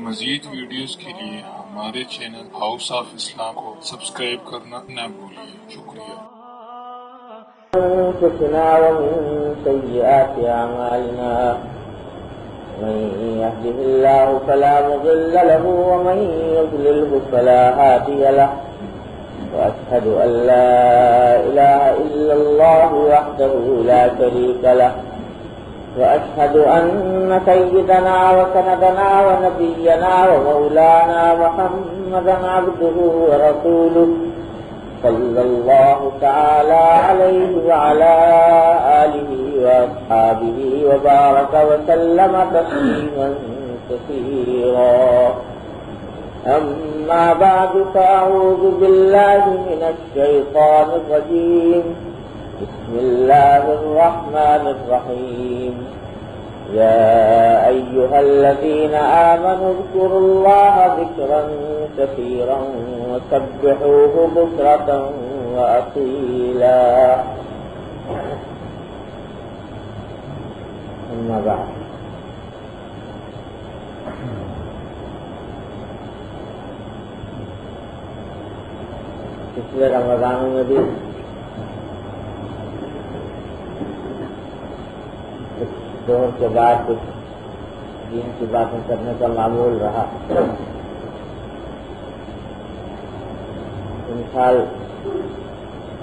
مزید ویڈیوز کے لیے ہمارے چینل ہاؤس آف اسلام کو سبسکرائب کرنا نہ بھولیے۔ شکریہ۔ أنفسنا ومن سيئات أعمالنا من يهده الله فلا مضل له ومن يضلله فلا هادي له وأشهد أن لا إله إلا الله وحده لا شريك له وأشهد أن سيدنا وسندنا ونبينا ومولانا محمدا عبده ورسوله صلى الله تعالى عليه وعلى آله وأصحابه وبارك وسلم تسليما كثيرا. أما بعد فأعوذ بالله من الشيطان الرجيم. بسم الله الرحمن الرحيم. يا أيها الذين آمنوا اذكروا الله ذكرا كثيرا وسبحوه بكرة وأصيلا. أما بعد پچھلے رمضانوں میں بھی ظہر کے بعد کچھ دین کی باتیں کرنے کا معمول رہا. ان سال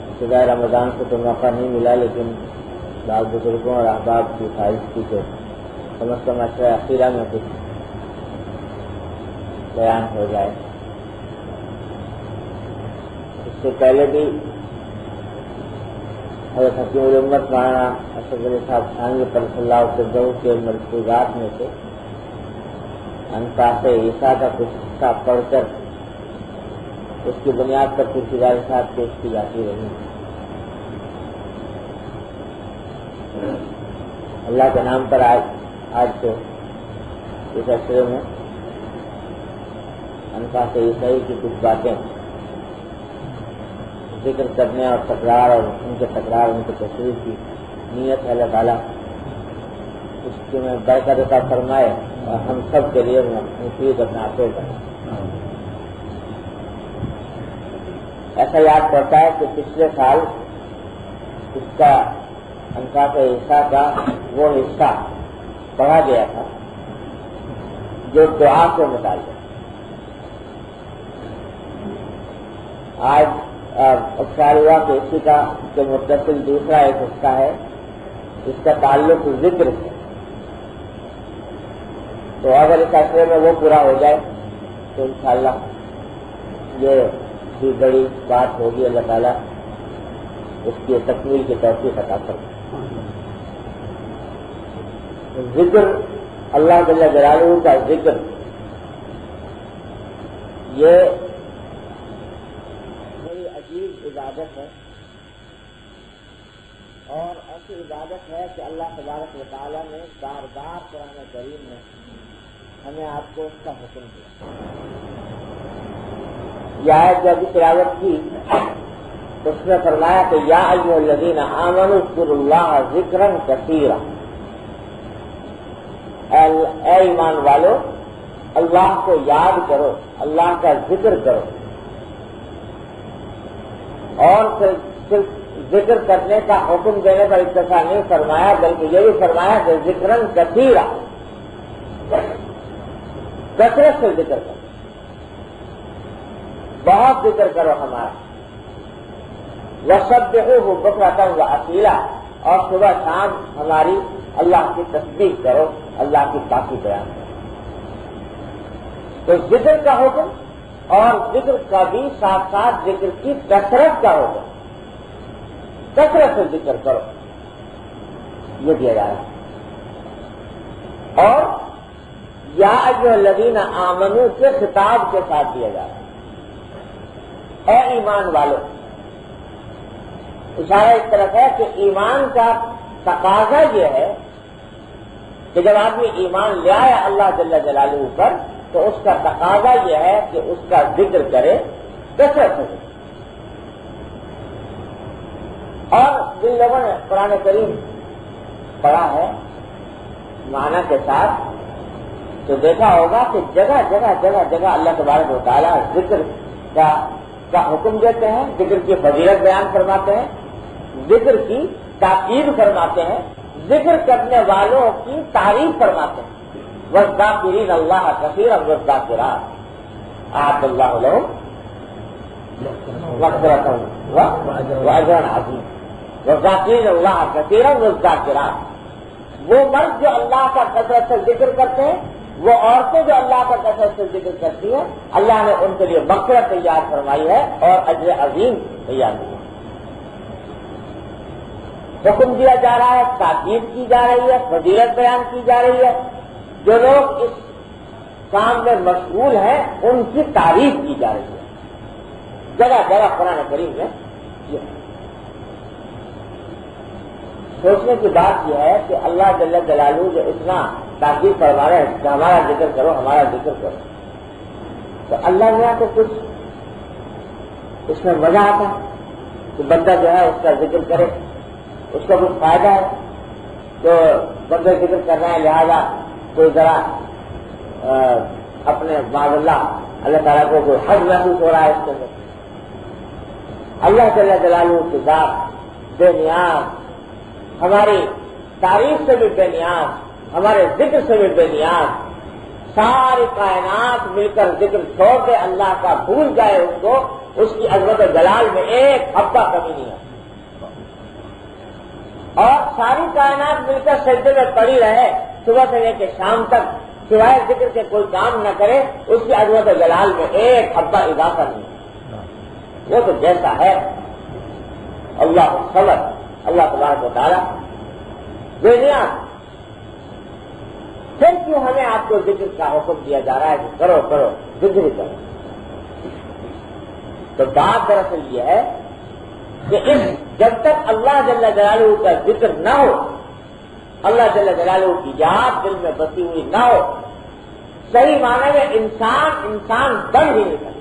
ابتداء رمضان سے تو موقع نہیں ملا، لیکن بعض بزرگوں اور احباب کی خواہش کی کہ کم از کم عشرہ اخیرہ میں کچھ بیان ہو جائے. اس سے پہلے بھی حضرت حکیم الامت مولانا اسد علی صاحب تھانوی قدس اللہ الفردوس کے ملفوظات میں سے انفاس عیسیٰ کا کچھ حصہ پڑھ کر اس کی بنیاد پر کچھ گزارشات پیش کی جاتی رہی. اللہ کے نام پر آج سے اس عشرے میں انفاس عیسائی کی کچھ باتیں ذکر کرنے اور تکرار اور ان کے تشریح کی نیت ہے. اللہ تعالیٰ اس کی میں برکت عطا فرمائے اور ہم سب کے لیے مفید اپنا عطا کرے. ایسا یاد پڑتا ہے کہ پچھلے سال اس کا انفاس عیسیٰ کا وہ حصہ پڑھا گیا تھا جو دعا سے متعلق. آج خیال ہوا کہ اسی کا جو متصل دوسرا ایک حصہ ہے اس کا تعلق ذکر سے. تو اگر اس عشرے میں وہ پورا ہو جائے تو انشاءاللہ یہ بھی بڑی بات ہوگی. اللہ تعالیٰ اس کی تکمیل کی توفیق عطا فرمائے. ذکر اللہ جل جلالہ کا ذکر یہ عبادت ہے اور ایسی عبادت ہے کہ اللہ تبارک و تعالیٰ نے بار بار قرآن کریم میں ہمیں آپ کو اس کا حکم دیا. یہ آیت جو ابھی تلاوت کی اس میں فرمایا کہ یا ایھا الذین آمنوا اذکروا اللہ ذکرا کثیرا. اے ایمان والو، اللہ کو یاد کرو، اللہ کا ذکر کرو. اور صرف ذکر کرنے کا حکم دینے پر اکتفا نہیں فرمایا بلکہ یہ بھی فرمایا کہ ذکرن کثیرا، کثرت سے ذکر کرو، بہت ذکر کرو ہمارا. وسبحوہ بکرۃ واصیلا، اور صبح شام ہماری اللہ کی تسبیح کرو، اللہ کی پاکی بیان کرو. تو ذکر کا حکم اور ذکر کا بھی ساتھ ساتھ ذکر کی کثرت کا ہوگا. کثرت سے ذکر کرو یہ دیا جا رہا ہے. اور یا ایھا الذین آمنوا کے خطاب کے ساتھ دیا جا رہا ہے. اے ایمان والو، اشارہ اس طرف ہے کہ ایمان کا تقاضا یہ ہے کہ جب آدمی ایمان لے آیا اللہ جل جلالہ پر تو اس کا تقاضا یہ ہے کہ اس کا ذکر کرے کثرت سے. اور جن لوگوں نے قرآن کریم پڑھا ہے معنی کے ساتھ تو دیکھا ہوگا کہ جگہ جگہ جگہ جگہ اللہ تبارک و تعالیٰ ذکر کا حکم دیتے ہیں، ذکر کی فضیلت بیان فرماتے ہیں، ذکر کی تاکید فرماتے ہیں، ذکر کرنے والوں کی تعریف فرماتے ہیں۔ والذاکرین اللہ کثیرا والذاکرات اعد اللہ لہم مغفرۃ واجرا عظیما۔ والذاکرین اللہ کثیرا والذاکرات، وہ مرد جو اللہ کا کثرت سے ذکر کرتے ہیں، وہ عورتیں جو اللہ کا کثرت سے ذکر کرتی ہیں، اللہ نے ان کے لیے مغفرت تیار فرمائی ہے اور اجر عظیم تیار کیا۔ حکم دیا جا رہا ہے، تاکید کی جا رہی ہے، فضیلت بیان کی جا رہی ہے۔ جو لوگ اس کام میں مشغول ہیں ان کی تعریف کی جا رہی ہے، جگہ جگہ قرآن کریم میں۔ سوچنے کی بات یہ ہے کہ اللہ جل جلالہ جو اتنا تاکید فرما رہے ہیں کہ ہمارا ذکر کرو، ہمارا ذکر کرو، تو اللہ نے تو کچھ اس میں مزہ آتا ہے کہ بندہ جو ہے اس کا ذکر کرے، اس کا کچھ فائدہ ہے تو بندہ ذکر کر رہے ہیں، لہذا کوئی ذرا اپنے معاذ اللہ تعالیٰ کو کوئی حد محسوس ہو رہا ہے اس کے اندر۔ اللہ جل جلالہ کی ذات بے نیاز، ہماری تعریف سے بھی بے نیاز، ہمارے ذکر سے بھی بے نیاز، ساری کائنات مل کر ذکر چھوڑ دے اللہ کا، بھول جائے اس کو، اس کی عظمت و جلال میں ایک حبہ کمی نہیں ہے، اور ساری کائنات مل کر سجدے میں پڑی رہے صبح سے لے کے شام تک، سوائے ذکر کے کوئی کام نہ کرے، اس کی عظمت و جلال میں ایک حبہ اضافہ نہیں ہے۔ وہ تو جیسا ہے اللہ صمد، اللہ تبارک و تعالیٰ بے نیاز، پھر کیوں ہمیں آپ کو ذکر کا حکم دیا جا رہا ہے کہ کرو کرو ذکر کرو؟ تو بات دراصل یہ ہے کہ جب تک اللہ جل جلالہ کا ذکر نہ ہو، اللہ جل جلالہ کی یاد دل میں بسی ہوئی نہ ہو، صحیح معنی میں انسان بن ہی نہیں سکتا۔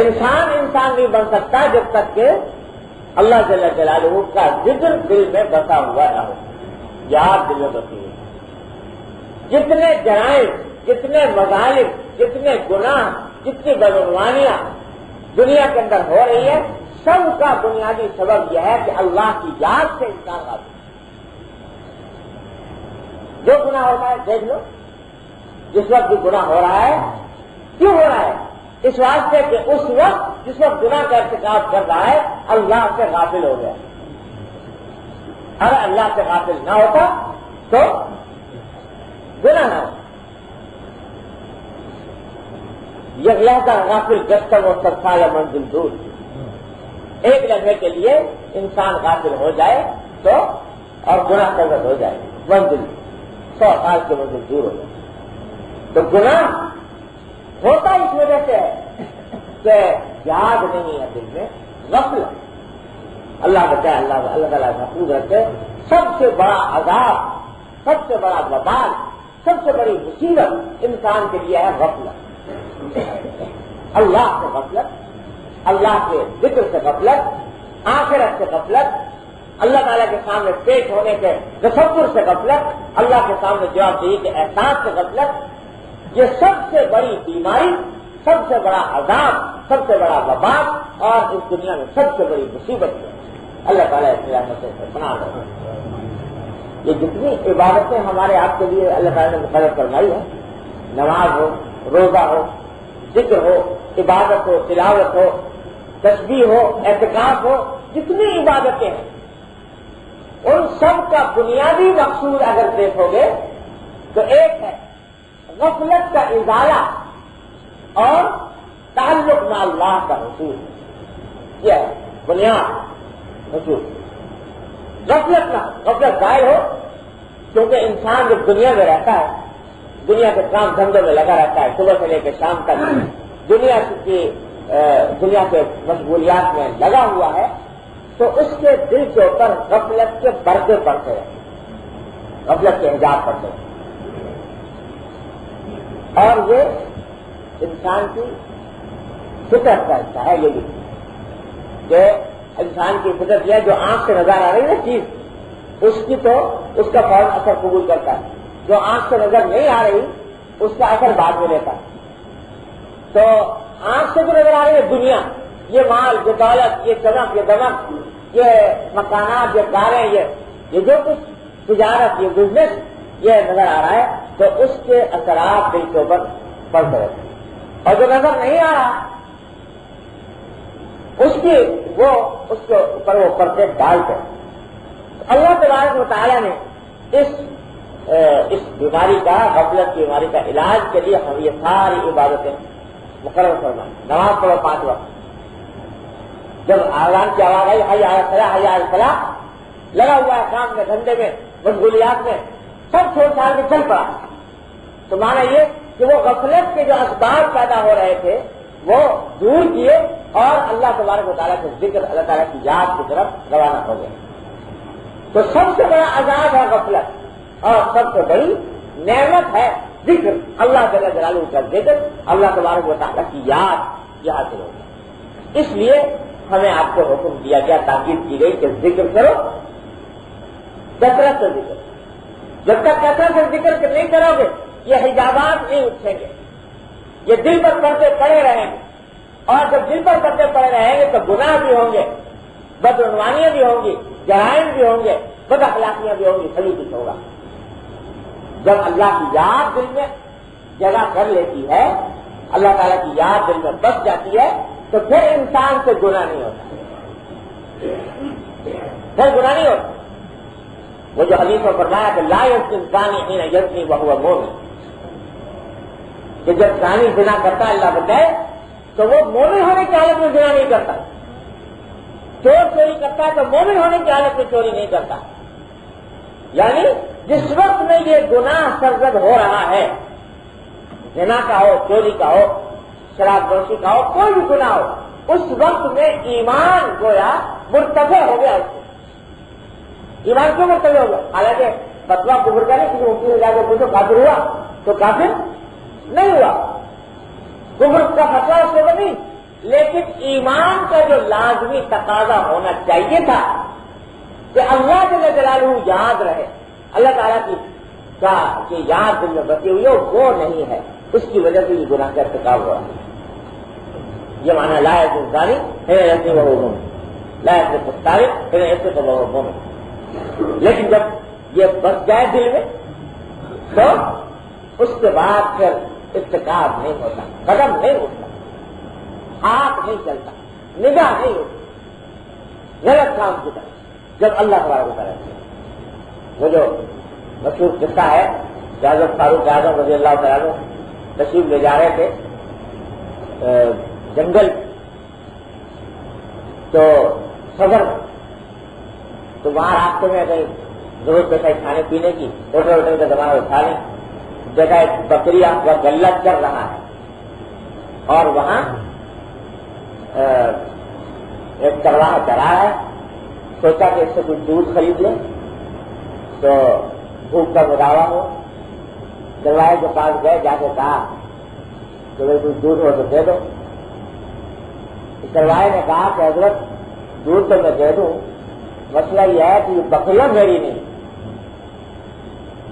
انسان نہیں بن سکتا جب تک کہ اللہ جل جلالہ کا ذکر دل میں بسا ہوا نہ ہو، یاد دل میں بسی ہوئی۔ جتنے جرائم، جتنے مظالم، جتنے گناہ، جتنی بدعنوانیاں دنیا کے اندر ہو رہی ہے، سب کا بنیادی سبب یہ ہے کہ اللہ کی یاد سے انسان غافل۔ جو گناہ ہوتا ہے دیکھ لو، جس وقت بھی گناہ ہو رہا ہے، کیوں ہو رہا ہے؟ اس واسطے کہ اس وقت جس وقت گناہ کا ارتکاب کر رہا ہے اللہ سے غافل ہو گیا۔ اگر اللہ سے غافل نہ ہوتا تو گناہ نہ ہوتا۔ یہ لہذا غافل گشتم و سرسال منزل دور، ایک لمحے کے لیے انسان غافل ہو جائے تو اور گناہ سرزد ہو جائے، منزل 100 سال کی منزل دور ہو جائے۔ تو گناہ ہوتا اس وجہ سے ہے کہ یاد نہیں ہے دل میں، غفلت۔ اللہ بچائے، اللہ تعالیٰ محفوظ رکھے۔ سب سے بڑا عذاب، سب سے بڑا وبال، سب سے بڑی مصیبت انسان کے لیے ہے غفلت۔ اللہ سے غفلت، اللہ کے ذکر سے غفلت، آخرت سے غفلت، اللہ تعالیٰ کے سامنے پیش ہونے کے تصور سے غفلت، اللہ کے سامنے جواب دہی کے احساس سے غفلت۔ یہ سب سے بڑی بیماری، سب سے بڑا عذاب، سب سے بڑا وبال اور اس دنیا میں سب سے بڑی مصیبت ہے۔ اللہ تعالیٰ اس رحمت سے بنا رہے ہیں۔ یہ جتنی عبادتیں ہمارے آپ کے لیے اللہ تعالیٰ نے مقرر فرمائی ہے، نماز ہو، روزہ ہو، ذکر ہو، عبادت ہو، تلاوت ہو، تسبیح ہو، اعتکاف ہو، جتنی عبادتیں ہیں ان سب کا بنیادی مقصود اگر دیکھو گے تو ایک ہے غفلت کا ازالہ اور تعلق مع اللہ کا حصول۔ یہ ہے بنیاد حصول۔ غفلت ظاہر ہو، کیونکہ انسان جب دنیا میں رہتا ہے، دنیا کے کام دھندوں میں لگا رہتا ہے، صبح سے لے کے شام تک دنیا کے مشغولیات میں لگا ہوا ہے، تو اس کے دل کے اوپر غفلت کے پردے پڑتے ہیں، غفلت کے حجاب پڑتے ہیں، اور یہ انسان کی فطرت کا حصہ ہے۔ یہ بھی کہ انسان کی فطرت یہ جو آنکھ سے نظر آ رہی ہے چیز، اس کی تو اس کا فوراً اثر قبول کرتا ہے، جو آنکھ سے نظر نہیں آ رہی اس کا اثر بعد میں لیتا ہے۔ تو آنکھ سے جو نظر آ رہی ہے دنیا، یہ مال، یہ دولت، یہ چمک، یہ دمک، یہ مکانات، یہ کاریں، یہ جو کچھ تجارت، یہ بزنس یہ نظر آ رہا ہے، تو اس کے اثرات دل کے اوپر پڑتے رہتے ہیں۔ اور جو نظر نہیں آ رہا اس کے اوپر وہ پردے ڈالتے ہیں۔ اللہ تبارک و تعالیٰ نے اس بیماری کا، غفلت کی بیماری کا علاج کے لیے ہم یہ ساری عبادتیں مقرر فرمائیں۔ نماز پڑھو 5 وقت، جب اذان کی آواز آئی حی علی الصلاۃ حی علی الفلاح، لگا ہوا ہے کام میں، دھندے میں، مشغولیات میں، سب چھوڑ چھاڑ کے چل پڑا۔ تو مانا یہ کہ وہ غفلت کے جو اسباب پیدا ہو رہے تھے وہ دور کیے اور اللہ تبارک و تعالیٰ کے ذکر، اللہ تعالیٰ کی یاد کی طرف روانہ ہو گئے۔ تو سب سے بڑا عذاب ہے غفلت، اور سب سے بڑی نعمت ہے ذکر، اللہ جل جلالہ کا ذکر، اللہ تبارک و تعالیٰ کی یاد یہ حاصل ہوگی۔ اس لیے ہمیں آپ کو حکم دیا گیا، تاکید کی گئی کہ ذکر کرو، کثرت سے ذکر۔ جب تک کثرت سے ذکر نہیں کرو گے یہ حجابات نہیں اٹھیں گے، یہ دل پر پردے پڑے رہیں گے، اور جب دل پر پردے پڑے رہیں گے تو گناہ بھی ہوں گے، بدعنوانیاں بھی ہوں گی، جرائم بھی ہوں گے، بد اخلاقیاں بھی ہوں گی، سبھی کچھ ہوگا۔ جب اللہ کی یاد دل میں جگہ کر لیتی ہے، اللہ تعالیٰ کی یاد دل میں بس جاتی ہے، تو پھر انسان سے گناہ نہیں ہوتا، پھر گناہ نہیں ہوتا۔ وہ جو حدیث میں فرمایا کہ لا یزنی الزانی حین یزنی وہو مؤمن، کہ جب زانی زنا کرتا ہے، اللہ بتائے، تو وہ مومن ہونے کی حالت میں زنا نہیں کرتا، چور چوری کرتا ہے تو مومن ہونے کی حالت میں چوری نہیں کرتا۔ یعنی جس وقت میں یہ گناہ سرزد ہو رہا ہے، زنا کا ہو، چوری کا ہو، شراب نوشی کا ہو، کوئی بھی گناہ ہو، اس وقت میں ایمان گویا مرتفع ہو گیا۔ اس کو ایمان کیوں مرتفع ہو گیا؟ حالانکہ فتویٰ کفر کا نہیں، کسی مفتی سے جا کے پوچھو کافر ہوا تو کافر نہیں ہوا، کفر کا فتویٰ اس کو نہیں، لیکن ایمان کا جو لازمی تقاضا ہونا چاہیے تھا کہ اللہ جل جلالہ یاد رہے، اللہ تعالیٰ کی یاد دل میں بسی ہوئی ہو، وہ نہیں ہے، اس کی وجہ سے یہ گناہ کا ارتکاب ہو رہا ہے۔ یہ معنی لا یزنی الزانی حین یزنی وہو مؤمن، لا یسرق السارق حین یسرق وہو مؤمن۔ لیکن جب یہ بس جائے دل میں تو اس کے بعد پھر ارتکاب نہیں ہوتا، قدم نہیں اٹھتا، ہاتھ نہیں چلتا، نگاہ نہیں اٹھتی غلط کام کی طرف، جب اللہ تبارک و تعالیٰ وہ جو مشہور قصہ ہے کہ حضرت فاروق اعظم رضی اللہ تعالیٰ تشریف لے جا رہے تھے جنگل، تو سفر، تو وہاں راستے میں کہیں ضرورت پیش آئی کھانے پینے کی، ہوٹل ووٹل کا زمانہ اٹھا لیں، دیکھا ایک بکریا کا غلہ چل رہا ہے، اور وہاں ایک چرواہا چرا ہے، سوچا کہ اس سے کچھ دودھ خرید لیں تو بھوک کا مداوا ہو۔ چرواہے کے پاس گئے، جا کے کہا کہ بھائی کچھ دودھ ہو تو دے دو۔ چرواہے نے کہا کہ حضرت دودھ تو میں دے دوں، مسئلہ یہ ہے کہ یہ بکریاں میری نہیں،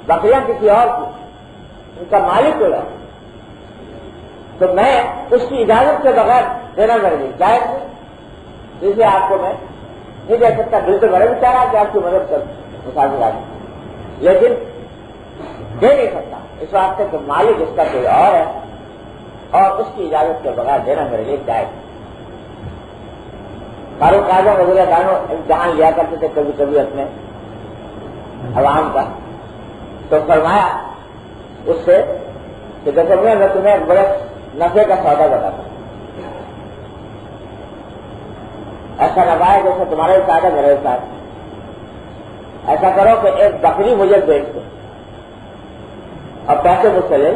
بکریاں کسی اور کی، ان کا مالک کوئی ہے، تو میں اس کی اجازت کے بغیر دینا میرے لیے جائز نہیں، اسے آپ کو میں نہیں دے سکتا۔ دل تو بڑے بیچارہ کہ آپ کی مدد کر مسافر آدمی، لیکن دے نہیں سکتا، اس واسطے کہ مالک اس کا کوئی اور ہے، اور اس کی اجازت کے بغیر دینا میرے لیے جائز نہیں۔ فاروق اعظم رضی اللہ عنہ امتحان لیا کرتے تھے کبھی کبھی اپنے عوام کا، تو فرمایا اس سے کہ دیکھو میں تمہیں ایک بڑے نفع کا سودا بتاتا ہوں، ایسا نفع ہے جیسے تمہارے ساتھ ہے میرے ساتھ، ایسا کرو کہ ایک بکری مجھے بیچ دو اور پیسے مجھ سے لے،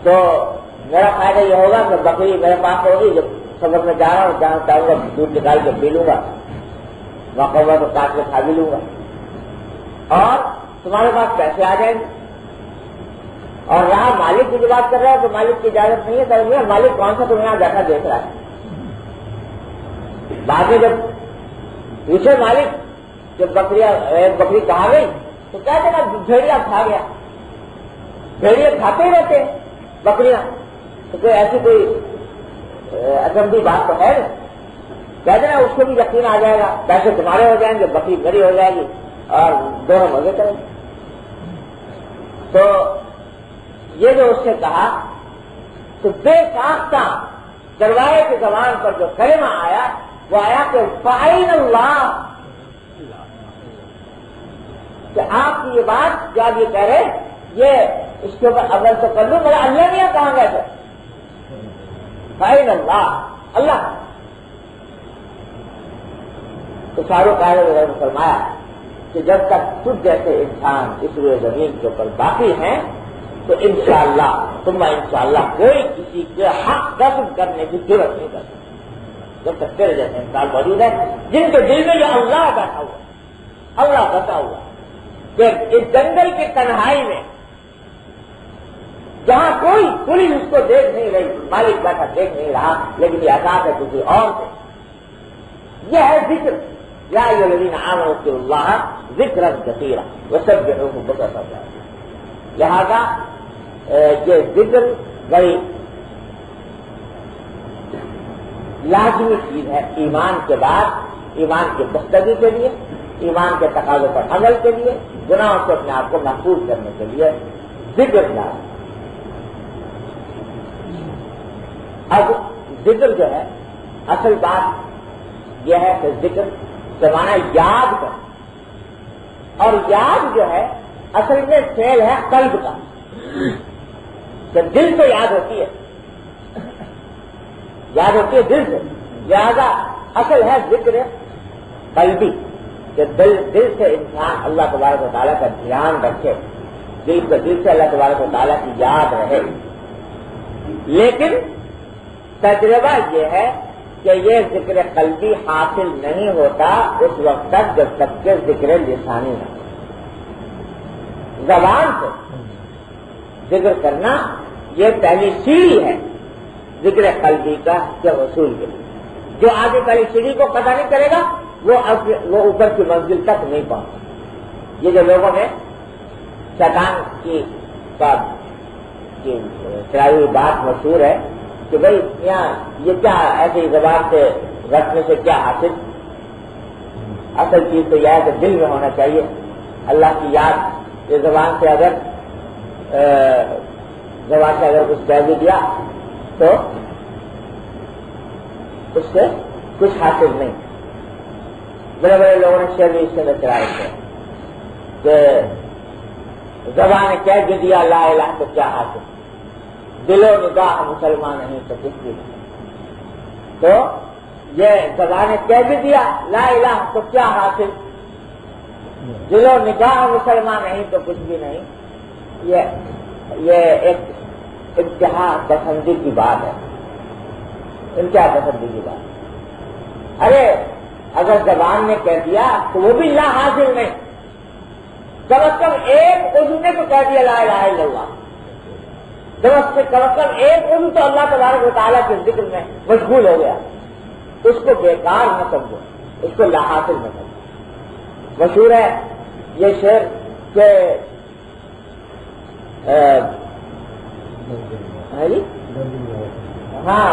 تو میرا فائدہ یہ ہوگا کہ بکری میرے پاس ہوگی، جب سفر میں جا رہا ہوں جہاں چاہوں گا دودھ نکال کے پی لوں گا، موقع ہوا تو کاٹ کے کھا بھی لوں گا، اور تمہارے پاس پیسے آ جائیں گے۔ اور یہاں مالک کی جو بات کر رہا ہے تو مالک کی اجازت نہیں ہے، تو مالک کون سا تمہیں یہاں بیٹھا دیکھ رہا ہے؟ بعد میں جب پوچھے مالک جب بکری کہا گئی تو کہتے نا بھیڑیا کھا گیا، بھیڑیے کھاتے ہی رہتے ہیں بکریاں، تو کوئی ایسی کوئی اچنبھی بات تو ہے نہیں، کہتے نا اس کو بھی یقین آ جائے گا، پیسے تمہارے ہو جائیں گے، بکری میری ہو جائے گی اور دونوں مزے کریں گے۔ تو یہ جو اس نے کہا تو بے ساختہ دروازے کی زبان پر جو کلمہ آیا وہ آیا کہ فَأَيْنَ اللَّهُ، کہ آپ کی یہ بات جو آپ یہ کہہ رہے یہ اس کے اوپر عمل تو کر لوں، میرا اللہ نہیں کہاں گئے تھے؟ فَأَيْنَ اللَّهُ، اللہ۔ تو فاروق اعظم نے فرمایا کہ جب تک تجھ جیسے انسان اس روئے زمین کے اوپر باقی ہیں تو انشاءاللہ کوئی کسی کے حق غصب کرنے کی ضرورت نہیں کرتا، جب تک تیرے جیسے انسان موجود ہے جن کے دل میں جو اللہ بیٹھا ہوا، اللہ بتا ہوا کہ اس جنگل کی تنہائی میں جہاں کوئی پولیس اس کو دیکھ نہیں رہی، مالک بیٹھا دیکھ نہیں رہا، لیکن یہ عذاب ہے کسی اور سے، یہ ہے ذکر، یا ایھا الذین آمنوا اذکروا اللہ ذکرا کثیرا وسبحوہ بکرۃ وأصیلا۔ لہذا یہ ذکر بڑی لازمی چیز ہے ایمان کے بعد، ایمان کی پختگی کے لیے، ایمان کے تقاضوں پر عمل کے لیے، گناہوں سے اپنے آپ کو محفوظ کرنے کے لیے ذکر لازم۔ اب ذکر جو ہے اصل بات یہ ہے کہ ذکر سے معنی یاد کر، اور یاد جو ہے اصل میں فعل ہے قلب کا، جب دل سے یاد ہوتی ہے دل سے، لہذا اصل ہے ذکر قلبی، کہ دل سے انسان اللہ تبارک و تعالیٰ کا دھیان رکھے، دل سے اللہ تبارک و تعالیٰ کی یاد رہے۔ لیکن تجربہ یہ ہے کہ یہ ذکر قلبی حاصل نہیں ہوتا اس وقت تک جب تک کہ ذکر لسانی نہ ہو۔ زبان سے ذکر کرنا یہ پہلی سیڑھی ہے ذکر قلبی کا کے حصول کے لیے، جو آگے پہلی سیڑھی کو پتہ نہیں کرے گا وہ اوپر کی منزل تک نہیں پہنچے۔ یہ جو لوگوں میں شیطان کی چلائی ہوئی بات مشہور ہے کہ بھائی یہاں یہ کیا ایسی زبان سے رکھنے سے کیا حاصل، اصل چیز تو یہ ہے کہ دل میں ہونا چاہیے اللہ کی یاد۔ یہ زبان سے اگر کچھ کہہ بھی دیا تو اس سے کچھ حاصل نہیں۔ بڑے بڑے لوگوں نے شعر بھی اس کے اندر چلا رکھے کہ زبان نے کہہ بھی دیا لا الہ تو کیا حاصل، دل و نگاہ مسلمان نہیں تو کچھ بھی نہیں۔ تو یہ زبان نے کہہ بھی دیا لا الہ تو کیا حاصل، دل و نگاہ مسلمان نہیں تو کچھ بھی نہیں، یہ ایک انتہا پسندی کی بات ہے، انتہا پسندی کی بات۔ ارے اگر زبان نے کہہ دیا تو وہ بھی لا حاصل نہیں، کم از کم ایک عضو نے تو کہہ دیا لا الہ الا اللہ، کم از کم ایک عضو تو اللہ تبارک و تعالیٰ کے ذکر میں مشغول ہو گیا، اس کو بیکار نہ سمجھو، اس کو لا حاصل نہ سمجھو۔ مشہور ہے یہ شعر کہ ہاں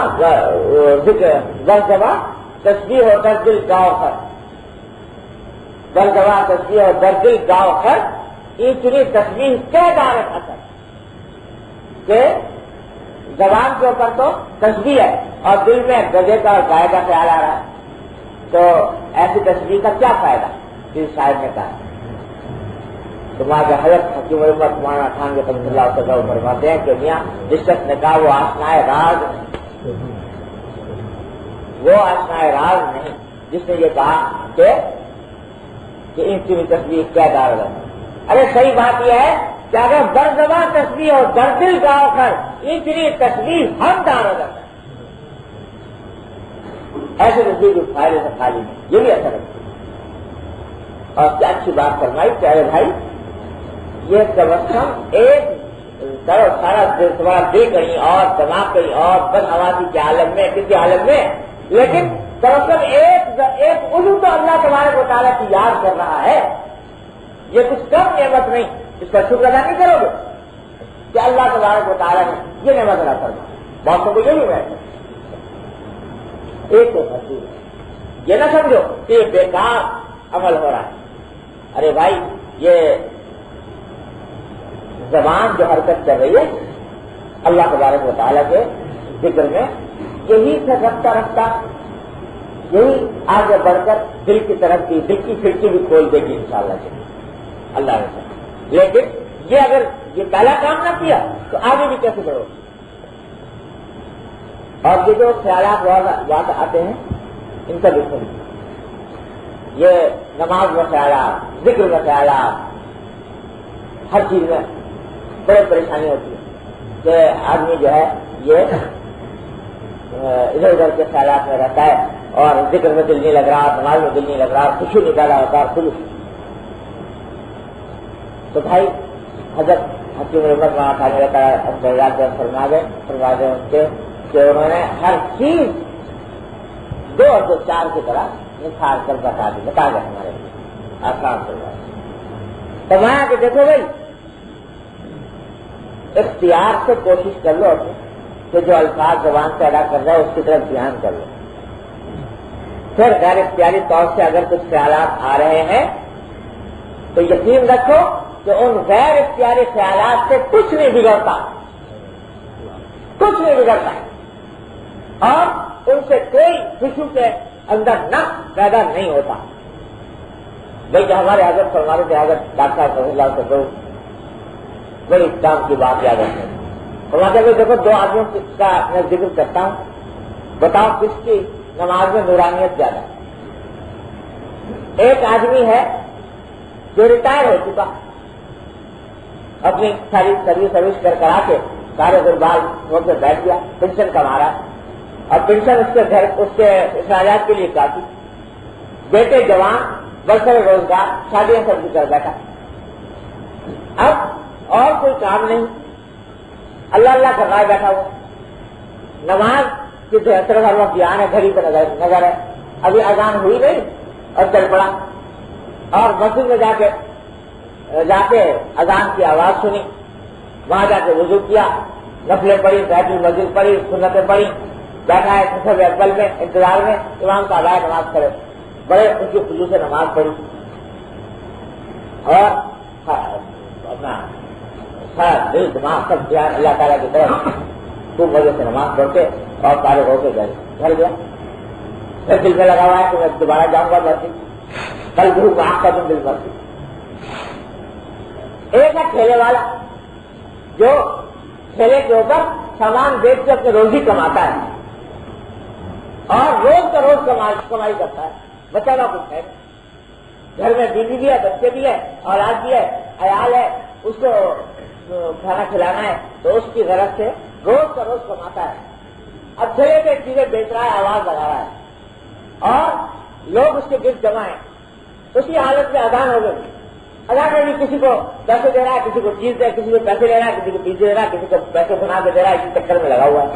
ذکر برزبا تسبیح اور در دل گاؤ خر، برزبا تسبیح اور در دل گاؤ خر، اتنی تسبیح کیا دارت اثر، کہ زبان کے اوپر تو تسبیح ہے اور دل میں گدے کا اور گائے کا خیال آ رہا ہے، تو ایسی تسبیح کا کیا فائدہ؟ جس شاعر نے کہا تمہارے حضرت حکیم الامت مولانا خان کے رحمۃ اللہ تعالیٰ فرماتے ہیں کہ میاں جس شخص نے کہا وہ آشنائے راز نہیں، وہ آشنائے راز نہیں جس نے یہ کہا کہ ان کی تصویر کیا دار ہے۔ ارے صحیح بات یہ ہے کہ اگر برزباں تصویر اور دردل گاؤ کر اتنی تصویر ہم دار ہے، ایسے تصویر جو فائدے سے خالی نہیں، یہ بھی اثر ہے۔ اور کیا اچھی بات فرمائی پیارے بھائی، یہ کم از کم ایک سارا دل کہیں اور دماغ کہیں اور بد حواسی کے عالم میں کسی عالم میں، لیکن کم از کم ایک ایک عضو تو اللہ تبارک و تعالیٰ کی یاد کر رہا ہے، یہ کچھ کم نعمت نہیں، اس پر شکر ادا نہیں کرو گے کہ اللہ تبارک و تعالیٰ نے یہ نعمت ادا کرنا. بہت کو یہی ہے ایک تو ہے، یہ نہ سمجھو کہ یہ بیکار عمل ہو رہا ہے. ارے بھائی، یہ زبان جو حرکت کر رہی ہے اللہ تبارک و تعالیٰ کے ذکر میں، یہی سے رفتہ رفتہ یہی آگے بڑھ کر دل کی طرف کی دل کی کھڑکی بھی کھول دے گی انشاءاللہ سے اللہ نے. لیکن یہ اگر یہ پہلا کام نہ کیا تو آگے بھی کیسے بڑھو. اور یہ جو خیالات یاد آتے ہیں ان کا بھی سنیے. یہ نماز میں خیالات، ذکر میں خیالات، ہر چیز میں بڑی پریشانی ہوتی ہے کہ آدمی جو ہے یہ ادھر ادھر کے خیالات میں رہتا ہے اور ذکر میں دل نہیں لگ رہا، نماز میں دل نہیں لگ رہا، خوشی نکالا ہوتا ہے خلوص. تو بھائی حضرت حکیم رحمت وہاں کھانے رہتا ہے فرما گئے ان کے کہ انہوں نے ہر چیز 2 اور 2 4 کی طرح نکھار کر بتا گئے ہمارے لیے آسان سے. تو وہاں کہ دیکھو بھائی اختیار سے کوشش کر لو کہ جو الفاظ زبان سے ادا کر رہا ہے اس کی طرف دھیان کر لو. پھر غیر اختیاری طور سے اگر کچھ خیالات آ رہے ہیں تو یقین رکھو کہ ان غیر اختیاری خیالات سے کچھ نہیں بگڑتا، کچھ نہیں بگڑتا اور ان سے کوئی خوشی کے اندر نقص پیدا نہیں ہوتا. بلکہ ہمارے حضرت فرماتے تھے، حضرت ڈاکٹر صاحب صلی اللہ علیہ وسلم بڑی کام کی بات یاد رکھتے ہیں. فرماتے ہیں دیکھو 2 آدمیوں کا میں ذکر کرتا ہوں، بتاؤ کس کی نماز میں نورانیت زیادہ ہے. ایک آدمی ہے جو ریٹائر ہو چکا، اپنی ساری سروس کر آ کے سارے غربال ہو کے بیٹھ گیا، پینشن کما رہا اور پینشن اس کے گھر اس کے اخراجات کے لیے کافی. بیٹے جوان برسر روزگار شادیاں سب کر بیٹھا. اب اور کوئی کام نہیں، اللہ اللہ کر رہا ہے بیٹھا ہوا. نماز کی طرف ہر وقت دھیان ہے، گھڑی پہ نظر ہے. ابھی اذان ہوئی نہیں اور چل پڑا اور مسجد میں جا کے اذان کی آواز سنی، وہاں جا کے وضو کیا، نفلیں پڑھی، بیت المسجد پڑھی، سنتیں پڑھی، بیٹھا ہے سب اکبل میں انتظار میں امام صاحب آئے نماز پڑھے، بڑے ان کی خلوص سے نماز پڑھی اور اپنا سارا دل دماغ سب دھیان اللہ تعالیٰ کی طرف خوب وجہ سے نماز پڑھتے اور سارے ہو کے گھر گیا. پھر دل میں لگا ہوا ہے کہ میں دوبارہ جاؤں گا مسجد، کل گرو کو آپ کا دن دل مسجد. ایک ہے ٹھیلے والا جو ٹھیلے کے اوپر سامان بیچ کے اپنی روزی کماتا ہے اور روز کا روز کمائی کرتا ہے. بچہ کا کچھ ہے، گھر میں بیوی بھی ہے، بچے بھی ہے، اولاد بھی ہے، عیال ہے، اس کو کھانا کھلانا ہے، تو اس کی غرض سے روز کا روز کماتا ہے. اب ٹھیلے پہ چیزیں بیچ رہا ہے، آواز لگا رہا ہے اور لوگ اس کے گرد جمع ہیں. اسی حالت میں اذان ہو گئی. اذان میں بھی کسی کو پیسے دے رہا ہے، کسی کو چیز دے، کسی کو پیسے لے رہا ہے، کسی کو پیس دے رہا ہے، کسی کو پیسے بنا کے دے رہا ہے. اسی چکر میں لگا ہوا ہے.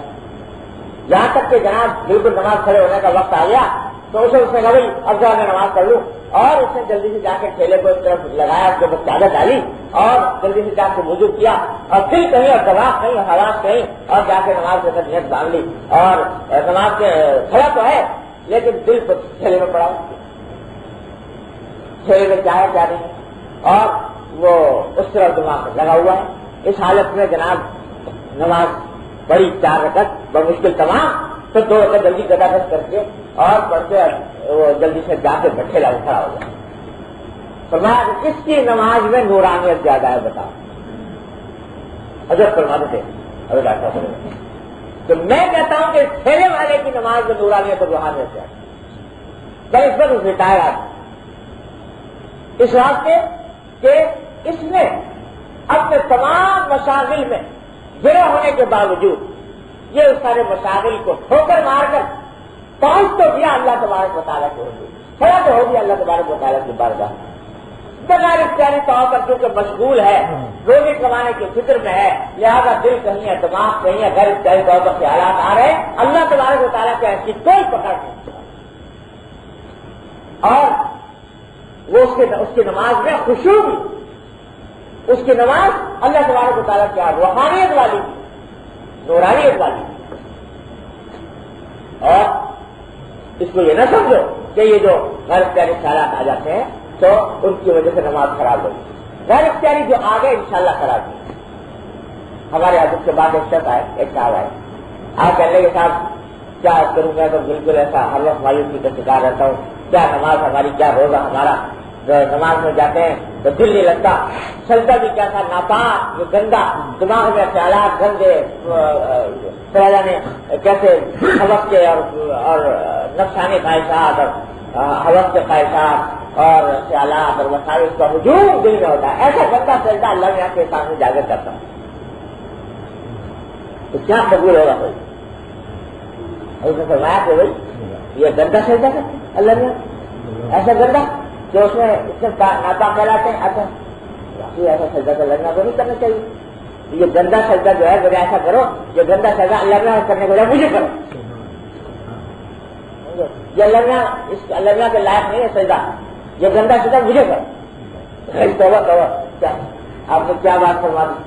یہاں تک کہ جناب بالکل نماز کھڑے ہونے کا وقت آ گیا تو اس نے کہا بھائی اب جا میں نماز پڑھ لوں، اور اس نے جلدی سے جا کے ٹھیلے کو ایک طرف لگایا، اس کے اوپر چادر ڈالی اور جلدی سے جا کے وضو کیا اور دل کہیں اور دماغ کہیں اور حواس کہیں اور جا کے نماز کے اندر نیت باندھ لی اور نماز کے کھڑا تو ہے لیکن دل کو ٹھیلے میں پڑا، ٹھیلے میں کیا ہے کیا نہیں اور وہ اس طرح دماغ لگا ہوا ہے. اس حالت میں جناب نماز بڑی 4 رکعت بمشکل تمام، تو 2 رکعت جلدی گداگد کر کے اور پڑھتے وہ جلدی سے جا کے بٹھے لگا کھڑا ہو جائے. فرمایا کس کی نماز میں نورانیت زیادہ ہے بتاؤ. حضرت فرماتے تھے ابھی ڈاکٹر صاحب تو میں کہتا ہوں کہ ٹھیلے والے کی نماز میں نورانیت اور روحانیت زیادہ ہے. میں اس پر ریٹائر آدمی اس واسطے کہ اس نے اپنے تمام مشاغل میں گرے ہونے کے باوجود یہ اس سارے مشاغل کو ٹھوکر مار کر پہنچ تو دیا اللہ تبارک و تعالیٰ کو، کھڑا تو ہو گیا اللہ تبارک و تعالیٰ کی بارگاہ بغیر اختیاری طور پر کیونکہ مشغول ہے، روزی کمانے کی فکر میں ہے، لہذا دل کہیں ہے، دماغ کہیں ہے، غیر اختیاری طور پر خیالات آ رہے ہیں. اللہ تبارک و تعالیٰ کی ایسی کوئی پکڑ نہیں. اور وہ اس کی نماز میں خشوع بھی، اس کی نماز اللہ تبارک و تعالیٰ کی روحانیت والی، نورانیت والی. اور اس کو یہ نہ سمجھو کہ یہ جو غیر اختیاری خیالات آ جاتے ہیں تو ان کی وجہ سے نماز خراب ہوگی. غیر اختیاری جو آ گئے انشاءاللہ خراب ہوگی. ہمارے حضرت کے بعد ایک شخص آئے، ایک صاحب آئے، آپ کہنے کے ساتھ کیا کروں گا تو بالکل ایسا ہر وقت مایوسی کا شکار رہتا ہوں، کیا نماز ہماری، کیا روزہ ہمارا. نماز میں جاتے ہیں تو دل نہیں لگتا، سجدہ بھی کیسا ناپاک، یہ گندا، دماغ میں خیالات گندے، نے کیسے حوث کے اور نفسانی خواہشات اور حوث کے خواہشات اور خیالات اور مسائل کا ہجوم دل میں ہوتا ہے. ایسا گندا سجدہ اللہ نے آپ کے سامنے جاگر کرتا ہوں تو کیا قبول ہوگا بھائی؟ اس نے فرمایا کہ بھائی یہ گندا سجدہ کرتے اللہ نے، ایسا گندا جو اس میں ناپاک کہلاتے ہیں. اچھا ایسا سجدہ تو لگنا تو نہیں کرنا چاہیے. یہ گندا سجدہ جو ہے میرا ایسا کرو، یہ گندا سجدہ اللہ کرنے کو مجھے کرو. یہ اللہ کے لائق نہیں ہے سجدہ، یہ گندا سجدہ مجھے کرو. کیا آپ نے کیا بات فرما دی؟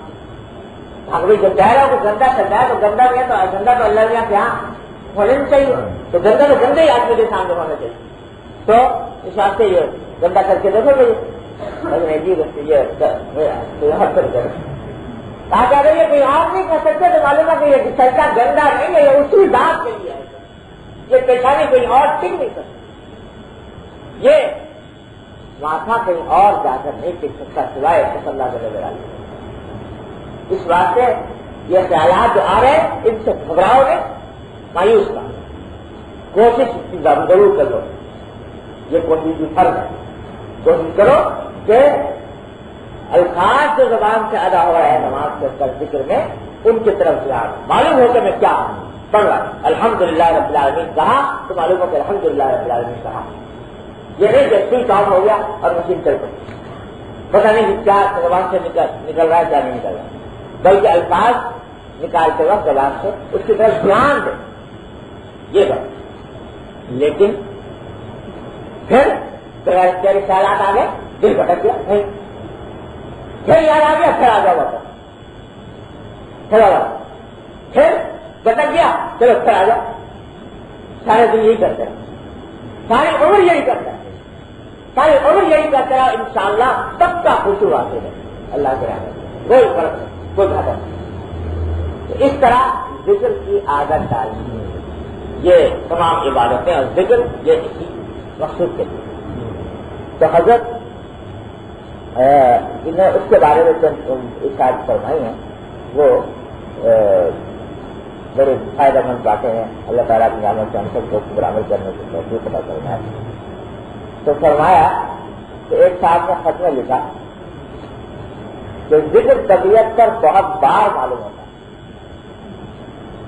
ہم بھی جب کہہ رہا ہوں کہ گندا سجدہ ہے تو گندا نہیں ہے تو گندا تو اللہ کے یہاں ہونے نہیں چاہیے. تو گندا تو گندے ہی آدمی کے سامنے ہونا چاہیے. تو اس واسطے یہ گندا کر کے دیکھو گے جی یہ حد کر کے کہا جا رہی ہے کوئی اور نہیں کر سکتے تو معلوم ہے کہ یہ سجدہ گندا نہیں ہے، یہ اسی ذات کے لیے ہے. یہ پیشانی کوئی اور ٹک نہیں سکتی، یہ ماتھا کہیں اور جا کر نہیں ٹک سکتا سوائے اللہ کے نظر آنے. اس واسطے یہ خیالات جو آ رہے ہیں ان سے گھبراؤ نہیں، مایوس کا کوشش ضرور کر لو. یہ کوشش بھی فرض ہے. کوشش کرو کہ الفاظ جو زبان سے ادا ہو رہا ہے نماز کے ذکر میں ان کی طرف سے معلوم ہو کہ میں کیا پڑھ رہا ہوں. الحمدللہ رب العالمین کہا تو معلوم ہو کہ الحمدللہ رب العالمین کہا. یہ نہیں کہ سوئچ آف ہو گیا اور مشین چل پڑی، پتہ نہیں کیا زبان سے نکل رہا ہے کیا نہیں نکل رہا ہے. بلکہ الفاظ نکالتے وقت زبان سے اس کی طرف دھیان دے یہ بات. لیکن پھر تیرے خیالات آ گئے، دل بھٹک گیا، نہیں پھر یاد آ گیا، پھر آ جاؤ واپس، پھر آ جاؤ، پھر بھٹک گیا، چلو پھر آ جاؤ. سارے دن یہی کرتے ہیں، ساری عمر یہی کرتا ہے، ساری عمر یہی کرتے رہا. انشاءاللہ سب کا خشوع حاصل ہے اللہ کے رحمت سے، کوئی فرق نہیں، کوئی گھاٹا نہیں. اس طرح ذکر کی عادت ڈالنی ہے. یہ تمام عبادتیں اور ذکر یہ اسی مقصود کے لیے. تو حضرت انہیں اس کے بارے میں چند ارشاد فرمائی ہیں، وہ بڑے فائدہ مند باتیں ہیں. اللہ تعالیٰ کی نعمت سے ہم سب کو عمل کرنے کی توفیق عطا فرمائے. تو فرمایا کہ ایک صاحب نے خط میں لکھا کہ ذکر طبیعت پر بہت بار معلوم ہوتا ہے.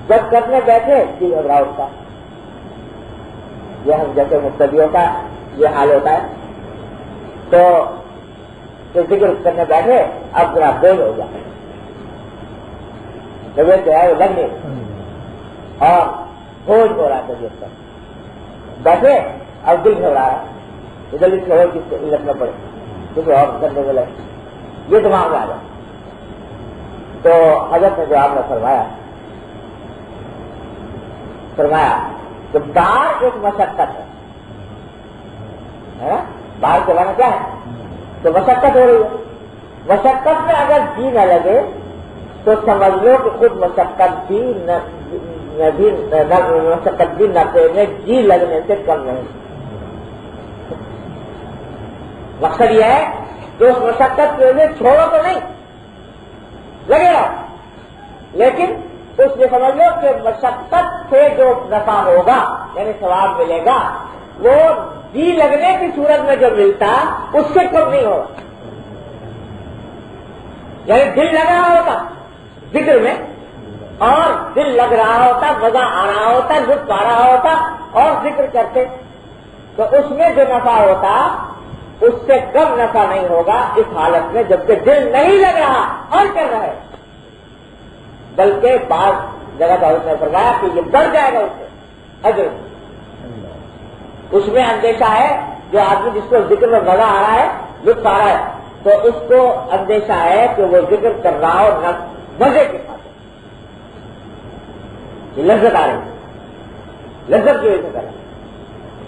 جب کرنے بیٹھے دل گھبراہ اٹھتا ہے. یہ ہم جیسے مبتدیوں کا یہ حال ہوتا ہے. تو ذکر کرنے بیٹھے اب ذرا بول ہو جائے، طبیعت جو ہے وہ لگنے اور بوجھ ہو رہا ہے. طبیعت پر بیٹھے اب دل گھبرا رہا ہے، جلدی سے ہو کس کو علت نہ پڑے کچھ اور کرنے میں لگے، یہ دماغ میں آ جائے. تو حضرت نے جواب میں فرمایا کہ بار ایک مشقت ہے. باہر چلانا کیا ہے تو مشقت ہو رہی ہے. مشقت میں اگر جی نہ لگے تو سمجھ لو کہ خود مشقت بھی نہ جی لگنے سے کم نہیں. مقصد یہ ہے کہ اس مشقت کے لیے چھوڑو تو نہیں، لگے گا، لیکن اس نے سمجھ لو کہ مشقت سے جو نفع ہوگا یعنی ثواب ملے گا وہ جی لگنے کی صورت میں جو ملتا اس سے کم نہیں ہوگا. یعنی دل لگ رہا ہوتا ذکر میں اور دل لگ رہا ہوتا، مزہ آ رہا ہوتا، لطف آ رہا ہوتا اور ذکر کرتے تو اس میں جو نفع ہوتا اس سے کم نفع نہیں ہوگا اس حالت میں جبکہ دل نہیں لگ رہا اور کر رہا ہے. بلکہ بعض جگہ پر اس نے فرمایا کہ یہ بڑھ جائے گا اس سے اجر. اس میں اندیشہ ہے جو آدمی جس کو ذکر میں مزہ آ رہا ہے، لطف آ رہا ہے، تو اس کو اندیشہ ہے کہ وہ ذکر کر رہا ہو مزے کے ساتھ، لذت آ رہی ہے، لذت کی وجہ سے کر رہا ہے۔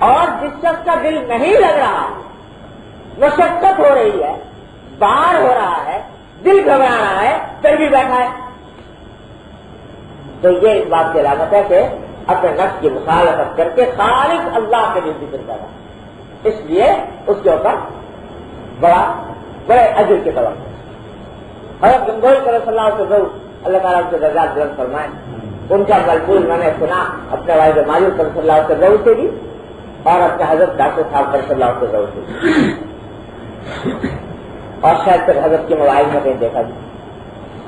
اور جس شخص کا دل نہیں لگ رہا، مشقت ہو رہی ہے، بار ہو رہا ہے، دل گھبرا رہا ہے، پھر بھی بیٹھا ہے، تو یہ اس بات کی علامت ہے کہ اپنے نفس کی مخالفت کر کے خالص اللہ کے لیے ذکر کر رہا ہے، اس لیے اس کے اوپر بڑے اجر کے طور پر حضرت گنگوئی صلی اللہ علیہ وسلم اللہ تعالیٰ کے درجات بلند فرمائے، ان کا ملفوظ میں نے سنا اپنے والد ماجد صلی اللہ علیہ وسلم سے بھی اور اپنے حضرت ڈاکٹر صاحب صلی اللہ علیہ وسلم سے بھی، اور شاید تک حضرت کے موبائل میں کہیں دیکھا جائے۔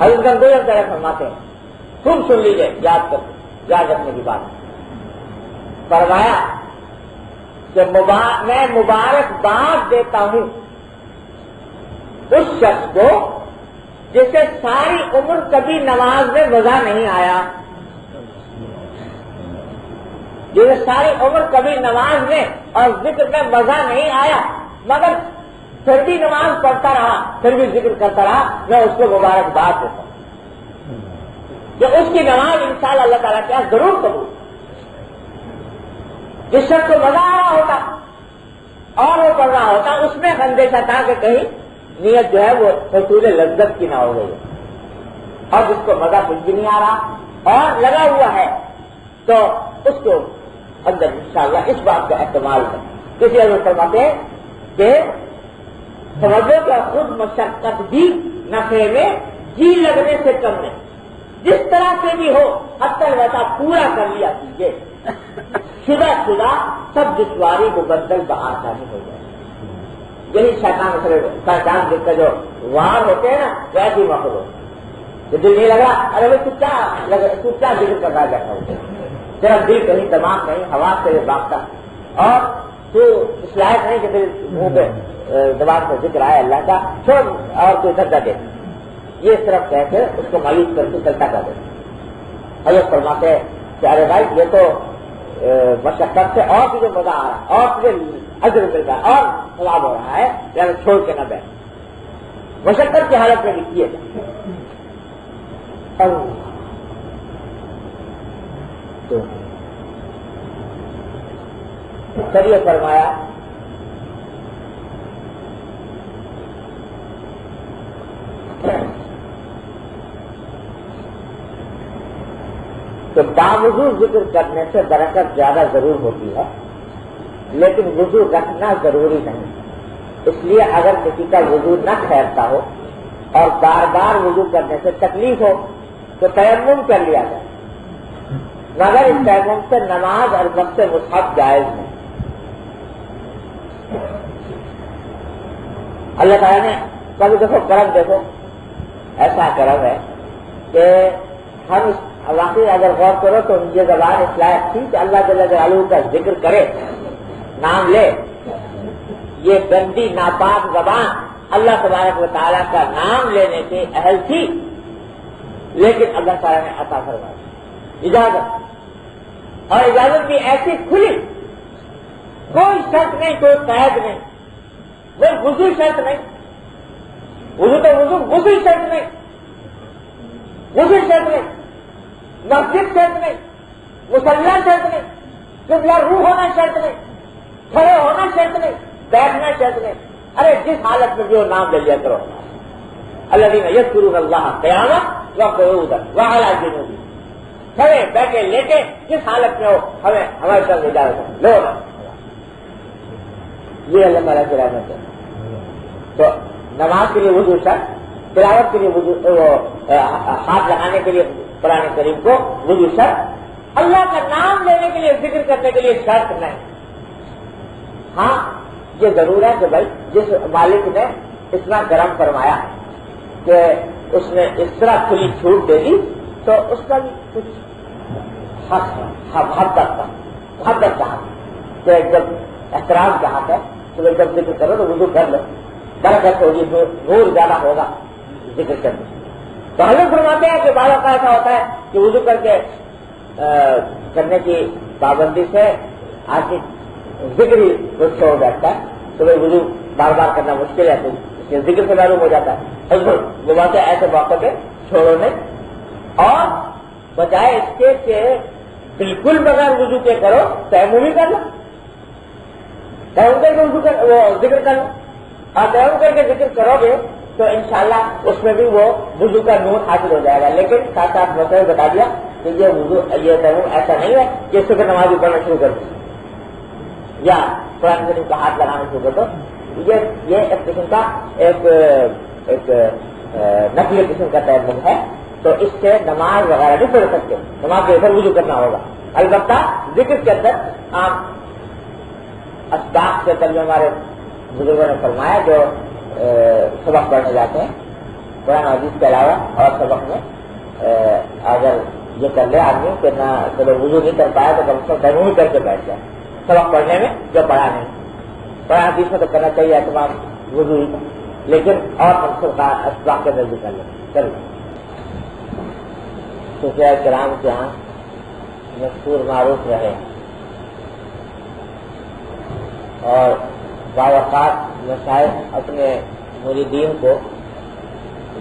حضرت گنگوئی اللہ فرماتے ہیں، تم سن لیجیے، یاد رکھنے کی بات، فرمایا کہ میں مبارکباد دیتا ہوں اس شخص کو جسے ساری عمر کبھی نماز میں مزہ نہیں آیا، جسے ساری عمر کبھی نماز میں اور ذکر میں مزہ نہیں آیا، مگر پھر بھی نماز پڑھتا رہا، پھر بھی ذکر کرتا رہا، میں اس کو مبارکباد دیتا ہوں کہ اس کی نماز انشاءاللہ اللہ تعالیٰ کیا ضرور قبول۔ جس شخص کو مزہ آ رہا ہوتا اور وہ پڑھ رہا ہوتا، اس میں اندیشہ تھا کہ کہیں نیت جو ہے وہ حصول لذت کی نہ ہو گئی، اور جس کو مزہ کچھ بھی نہیں آ رہا اور لگا ہوا ہے تو اس کو اندر انشاءاللہ اس بات کا احتمال ہے۔ کسی حضرت فرماتے ہیں کہ سمجھو کہ خود مشقت بھی نفع میں جی لگنے سے کم نہیں، جس طرح سے بھی ہو حتی ویسا پورا کر لیا کیجیے، شدہ سب دشواری مبدل بآسانی ہو جائے۔ یہی شیطان کا جو وار ہوتے ہیں نا، ویسے ہی ماحول ہوتا ہے کہ دل نہیں لگا، ارے بھائی تو کیا ذکر کر رہا جاتا ہو، تیرا دل کہیں دماغ نہیں، ہوا سے باغتا، اور تو اس لائق نہیں کہ تیرے منہ پہ دماغ سے ذکر آئے اللہ کا، چھوڑ اور کوئی سجدہ دے، یہ صرف کہہ کے اس کو مایوس کر کے چلتا کر دیتے۔ حضرت فرماتے ہیں کہ ارے بھائی یہ تو مشقت سے اور تجھے مزہ آ رہا ہے اور تجھے اجر مل رہا ہے اور ثواب ہو رہا ہے، یعنی چھوڑ کے نہ بیٹھ، مشقت کی حالت میں لکھیے۔ تو چلیے فرمایا کہ باوضو ذکر کرنے سے برکت زیادہ ضرور ہوتی ہے، لیکن وضو رکھنا ضروری نہیں، اس لیے اگر کسی کا وضو نہ ٹھہرتا ہو اور بار بار وضو کرنے سے تکلیف ہو تو تیمم کر لیا جائے، مگر اس تیمم سے نماز اور وقت مصحف جائز نہیں۔ اللہ تعالیٰ نے کبھی دیکھو کرم، دیکھو ایسا کرم ہے کہ ہم واقعی اگر غور کرو تو یہ زبان اس لائق تھی کہ اللہ جل جلالہ کا ذکر کرے، نام لے، یہ گندی ناپاک زبان اللہ تبارک و تعالیٰ کا نام لینے کے اہل تھی، لیکن اللہ تعالیٰ نے عطا فرمائی اجازت، اور اجازت بھی ایسی کھلی، کوئی شرط نہیں، کوئی قید نہیں، کوئی وضو شرط نہیں، وضو تو وضو شرط نہیں، وضو شرط نہیں، مسجد شرط نہیں، مسلح شرط نہیں، قبلہ روح ہونا شرط نہیں، کھڑے ہونا شرط نہیں، بیٹھنا شرط نہیں، ارے جس حالت میں بھی وہ نام لے لیا کرو۔ الذین یذکرون اللہ قیاما وقعودا وعلی جنوبہم، کھڑے بیٹھے لیٹے جس حالت میں ہو ہمارے ساتھ اجازت ہے، لو یہ اللہ تعالیٰ کی رحمت ہے۔ تو نماز کے لیے وضو شرط، تلاوت کے لیے وضو، ہاتھ لگانے کے لیے قرآن کریم کو وضو شرط، اللہ کا نام لینے کے لیے، ذکر کرنے کے لیے شرط نہیں۔ ہاں یہ ضرور ہے کہ بھائی جس مالک نے اتنا کرم فرمایا کہ اس نے اس طرح کھلی چھوٹ دے دی تو اس کا بھی کچھ حق ہے، محبت کا حق کہ جب احترام کا حق ہے تو جب ذکر کرو تو وضو کر لو، برکت ہوگی، نور زیادہ ہوگا ذکر کرنے۔ تو حضرت فرماتے ہیں کہ بعض اوقات ایسا ہوتا ہے کہ وضو کر کے کرنے کی پابندی سے آدمی ذکر ہی رخ ہو جاتا ہے تو وہ وضو بار بار کرنا مشکل ہے، تو اس کے ذکر سے معلوم ہو جاتا ہے. وہ باتیں ایسے موقع پہ چھوڑو نہیں، اور بجائے اس کے کہ بالکل بغیر وضو کے کرو، تیمم بھی کر لو، تیمم کر کے وضو وہ ذکر کر لو. اور تیمم کر کے ذکر کرو گے تو انشاءاللہ اس میں بھی وہ وضو کا نور حاصل ہو جائے گا. لیکن ساتھ ساتھ مسئلہ بتا دیا کہ یہ وضو یہ تیمم ایسا نہیں ہے کہ اس سے نماز پڑھنا شروع کر دو یا قرآن شریف کا ہاتھ لگانا شروع کر دو. یہ ایک قسم کا ایک نقلی قسم کا تیمم ہے، تو اس سے نماز وغیرہ نہیں پڑھ سکتے، نماز کے اوپر وضو کرنا ہوگا. البتہ ذکر کے اندر آپ اسباق سے پہلے ہمارے بزرگوں نے فرمایا جو سبق پڑھنے جاتے ہیں قرآن حدیث کے علاوہ اور سبق میں اگر یہ کر لے آدمی کہ نہ چلو وضو نہیں کر پایا تو کم سے کم تیمم کر کے بیٹھ جائے سبق پڑھنے میں، جو پڑھا نہیں. قرآن حدیث میں تو کرنا چاہیے تمام وضو ہی، لیکن اور اسباق کے اندر بھی کر لیں. چلو صوفیاء کرام کے یہاں مشہور معروف رہے اور بعض اوقات مشائخ اپنے مریدین کو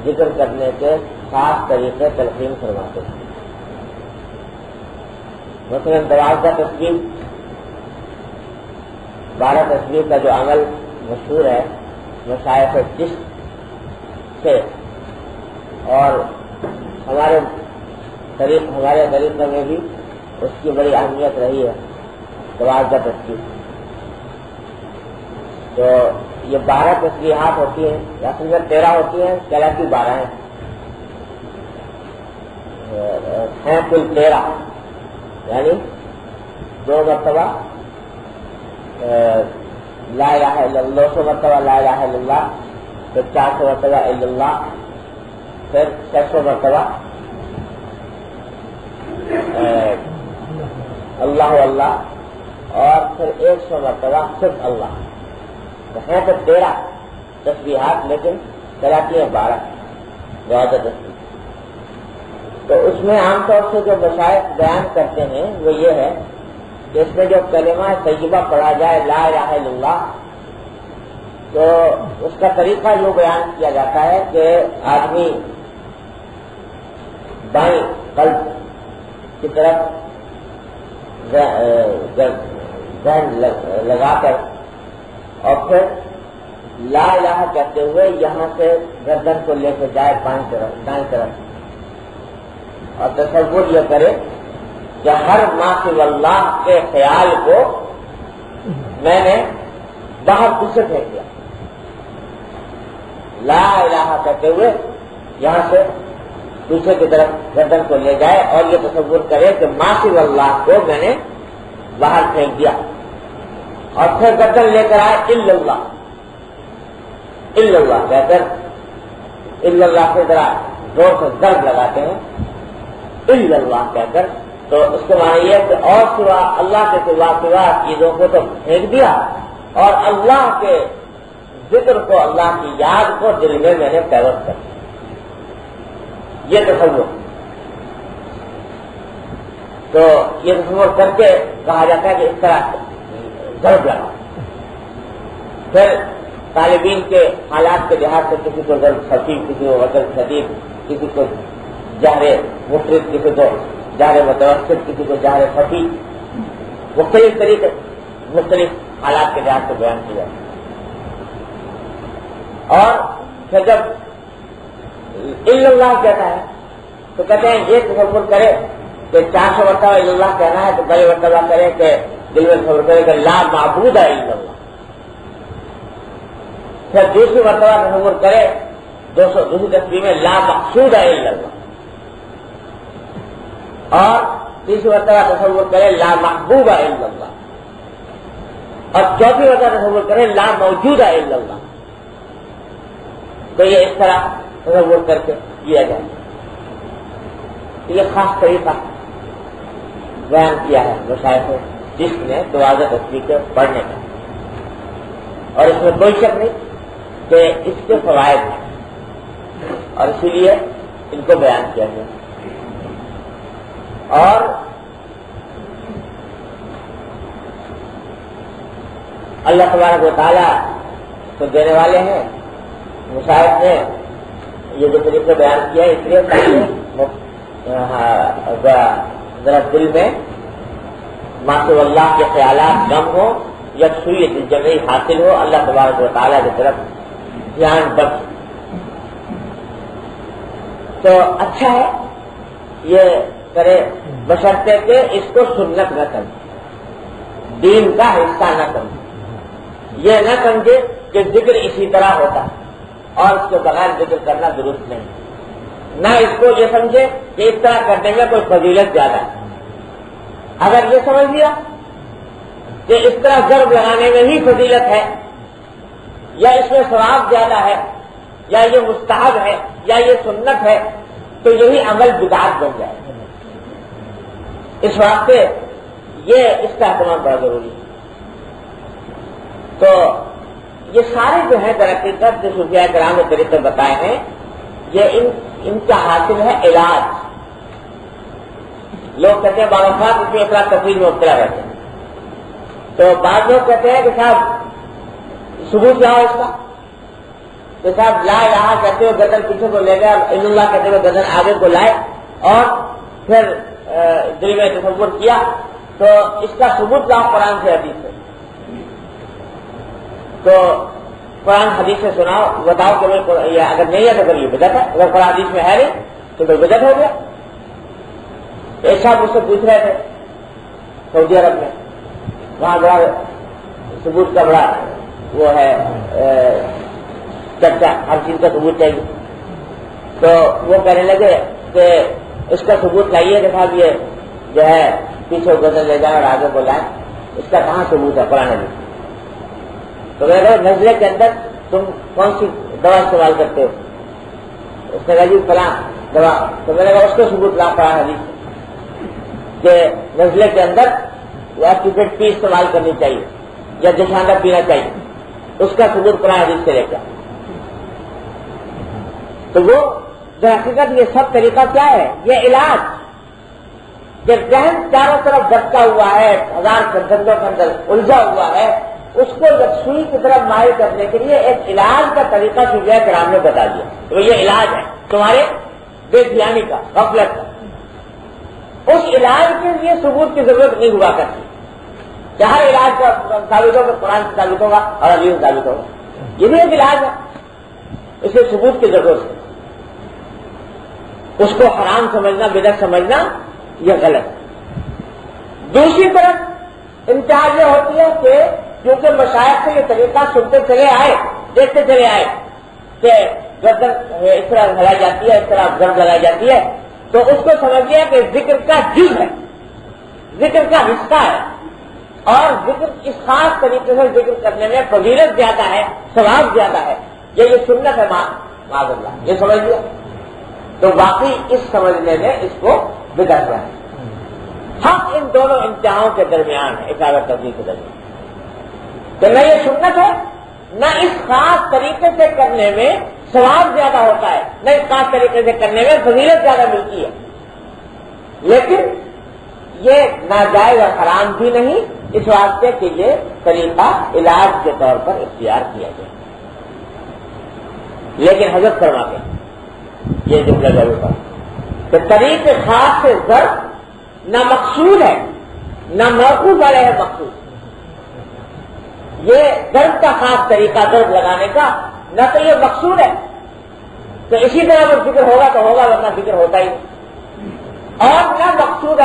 ذکر کرنے کے خاص طریقے تلقین فرماتے ہیں. مثلاً 12 تصویر 12 تصویر کا جو عمل مشہور ہے مشائخ چشت سے، اور ہمارے طریقے میں بھی اس کی بڑی اہمیت رہی ہے 12 تصویر. تو یہ 12 تصویرات ہوتی ہیں، یا اصل میں 13 ہوتی ہیں، کہلاتی 12 ہیں کل 13، یعنی 2 مرتبہ لا الہ الا اللہ، 200 مرتبہ لا الہ الا اللہ، پھر 400 مرتبہ الا اللہ، پھر 600 مرتبہ اللہ اللہ، اور پھر 100 مرتبہ صرف اللہ. ہیں تو 13 تسبیحات لیکن کراتی ہیں 12 تصویر. تو اس میں عام طور سے جو مشائخ بیان کرتے ہیں وہ یہ ہے کہ اس میں جو کلمہ طیبہ پڑھا جائے لا الہ الا اللہ، تو اس کا طریقہ جو بیان کیا جاتا ہے کہ آدمی بائیں قلب کی طرف ذہن لگا کر اور پھر لا الہ کہتے ہوئے یہاں سے گردن کو لے کے جائے دائیں طرف، اور تصور یہ کرے کہ ہر ما سوی اللہ کے خیال کو میں نے باہر پیچھے پھینک دیا. لا الہ کہتے ہوئے یہاں سے پیچھے کی طرف گردن کو لے جائے اور یہ تصور کرے کہ ما سوی اللہ کو میں نے باہر پھینک دیا، اور پھر گردن لے کر آئے الا اللہ کہہ کر، الا اللہ سے ذرا زور سے ضرب لگاتے ہیں الا اللہ کہہ کر. تو اس کے معنی یہ کہ اور سوا اللہ کے سوا چیزوں کو تو پھینک دیا، اور اللہ کے ذکر کو، اللہ کی یاد کو دل میں نے پیوست کر دیا. یہ تصور، تو یہ تصور کر کے کہا جاتا ہے کہ اس طرح ضرب لگا. پھر طالبین کے حالات کے لحاظ سے کسی کو ضرب خفیف، کسی کو غزل شدید، کسی کو جہر مفرد، کسی کو جہر متوسط، کسی کو جہر خفی، مختلف طریقے مختلف حالات کے لحاظ سے بیان کیا جاتا ہے. اور پھر جب الا اللہ کہتا ہے تو کہتے ہیں یہ تصور کرے کہ 400 مرتبہ الا اللہ کہنا ہے تو بڑے مرتبہ کرے کہ دل میں تصور کرے کہ لا معبود الا اللہ. پھر دوسری مرتبہ تصور کرے دوسری تصویر میں لا مقصود الا اللہ، اور تیسری مرتبہ تصور کرے لا محبوب الا اللہ، اور چوتھی مرتبہ تصور کرے لا موجود الا اللہ. تو یہ اس طرح تصور کر کے کیا جائے. یہ خاص طریقہ بیان کیا ہے مشائخ جس نے 12 تصویر کے پڑھنے کا، اور اس میں کوئی شک نہیں کہ اس کے فوائد ہیں، اور اسی لیے ان کو بیان کیا گیا. اور اللہ تبارک و تعالیٰ تو دینے والے ہیں. مشاہد نے یہ جو طریقے بیان کیا ہے اس لیے ذرا دل میں ماسو اللہ کے خیالات کم ہو، یکسوئی جمعی حاصل ہو، اللہ تبارک و تعالیٰ کی طرف دھیان بخش. تو اچھا ہے یہ کرے بشرطے کہ اس کو سنت نہ سمجھے، دین کا حصہ نہ سمجھے. یہ نہ سمجھے کہ ذکر اسی طرح ہوتا اور اس کے بغیر ذکر کرنا درست نہیں. نہ اس کو یہ سمجھے کہ اس طرح کرنے میں کوئی فضیلت زیادہ ہے. اگر یہ سمجھ لیا کہ اس طرح ضرب لگانے میں ہی فضیلت ہے، یا اس میں ثواب زیادہ ہے، یا یہ مستحب ہے، یا یہ سنت ہے، تو یہی عمل بدعت بن جائے. اس واسطے اس کا اہتمام بڑا ضروری ہے. تو یہ سارے جو ہیں در حقیقت جو صوفیاء کرام نے طریقے بتائے ہیں، یہ ان کا حاصل ہے علاج. لوگ کہتے ہیں بعض اوقات اس میں افراد تفریح میں مبتلا رہتے ہیں. تو بعض لوگ کہتے ہیں کہ صاحب ثبوت لاؤ اس کا. تو صاحب لا الہ کہتے ہوئے گردن پیچھے کو لے گیا، ان اللہ کہتے ہوئے گردن آگے کو لائے اور پھر دل میں تصور کیا. تو اس کا ثبوت لاؤ قرآن سے حدیث سے. تو قرآن حدیث سے سناؤ، بتاؤ کہ اگر نہیں ہے تو پھر یہ بدعت ہے، اگر قرآن حدیث میں ہے نہیں تو پھر بدعت ہو گیا. ایک صاحب مجھ سے پوچھ رہے تھے سعودی عرب میں، وہاں بڑا ثبوت کا بڑا وہ ہے چرچا، ہر چیز کا ثبوت چاہیے. تو وہ کہنے لگے کہ اس کا ثبوت لائیے کہ صاحب یہ جو ہے پیچھے گزر لے جائے اور آگے کو لائے، اس کا کہاں ثبوت ہے قرآن حدیث. تو میں نے کہا نزلے کے اندر تم کون سی دوا استعمال کرتے ہو؟ اس نے کہا جی فلاں دوا. تو میں نے کہا اس کو ثبوت لا قرآن حدیث کہ نزلے کے اندر ایپٹیفیٹ پی استعمال کرنی چاہیے یا جشاندہ پینا چاہیے، اس کا ثبوت قرآن حدیث سے لے کر. تو وہ در حقیقت یہ سب طریقہ کیا ہے؟ یہ علاج. جب ذہن چاروں طرف بھٹکا ہوا ہے، ہزار دندوں کے اندر الجھا ہوا ہے، اس کو یکسوئی کی طرف مائل کرنے کے لیے ایک علاج کا طریقہ صوفیاء کرام نے بتا دیا. تو یہ علاج ہے تمہارے بے دھیانی کا، غفلت کا. اس علاج کے لیے ثبوت کی ضرورت نہیں ہوا کرتی. جہاں علاج کا ثابت ہوگا قرآن سے ثابت ہوگا اور حدیث سے ثابت ہوگا. یہ بھی ایک علاج ہے، اسے ثبوت کی ضرورت ہے. اس کو حرام سمجھنا، بدعت سمجھنا یہ غلط ہے. دوسری طرف انتہا یہ ہوتی ہے کہ کیونکہ مشائخ سے یہ طریقہ سنتے چلے آئے، دیکھتے چلے آئے کہ گردن اس طرح ہلائی جاتی ہے، اس طرح ضرب لگائی جاتی ہے، تو اس کو سمجھ لیا کہ ذکر کا جز ہے، ذکر کا حصہ ہے، اور ذکر اس خاص طریقے سے ذکر کرنے میں فضیلت زیادہ ہے، ثواب زیادہ ہے، یہ سنت ہے معاذ اللہ. یہ سمجھ لیا. تو واقعی اس سمجھنے میں اس کو بدعت ہے. حق ان دونوں انتہاؤں کے درمیان ہے، اکابر تفضیل کے درمیان. تو نہ یہ سنت ہے، نہ اس خاص طریقے سے کرنے میں ثواب زیادہ ہوتا ہے، نہ اس خاص طریقے سے کرنے میں فضیلت زیادہ ملتی ہے. لیکن یہ ناجائز اور حرام بھی نہیں، اس واسطے کہ یہ طریقہ علاج کے طور پر اختیار کیا گیا. لیکن حضرت فرماتے ہیں یہ جملہ ضرور تھا کہ طریق خاص سے ضرب نہ مقصود ہے نہ موقوف علیہ ہے مقصود. یہ ضرب کا خاص طریقہ ضرب لگانے کا نہ تو یہ مقصود ہے تو اسی طرح اگر ذکر ہوگا تو ہوگا، ورنہ ذکر ہوتا ہی نہیں، اور نہ مقصود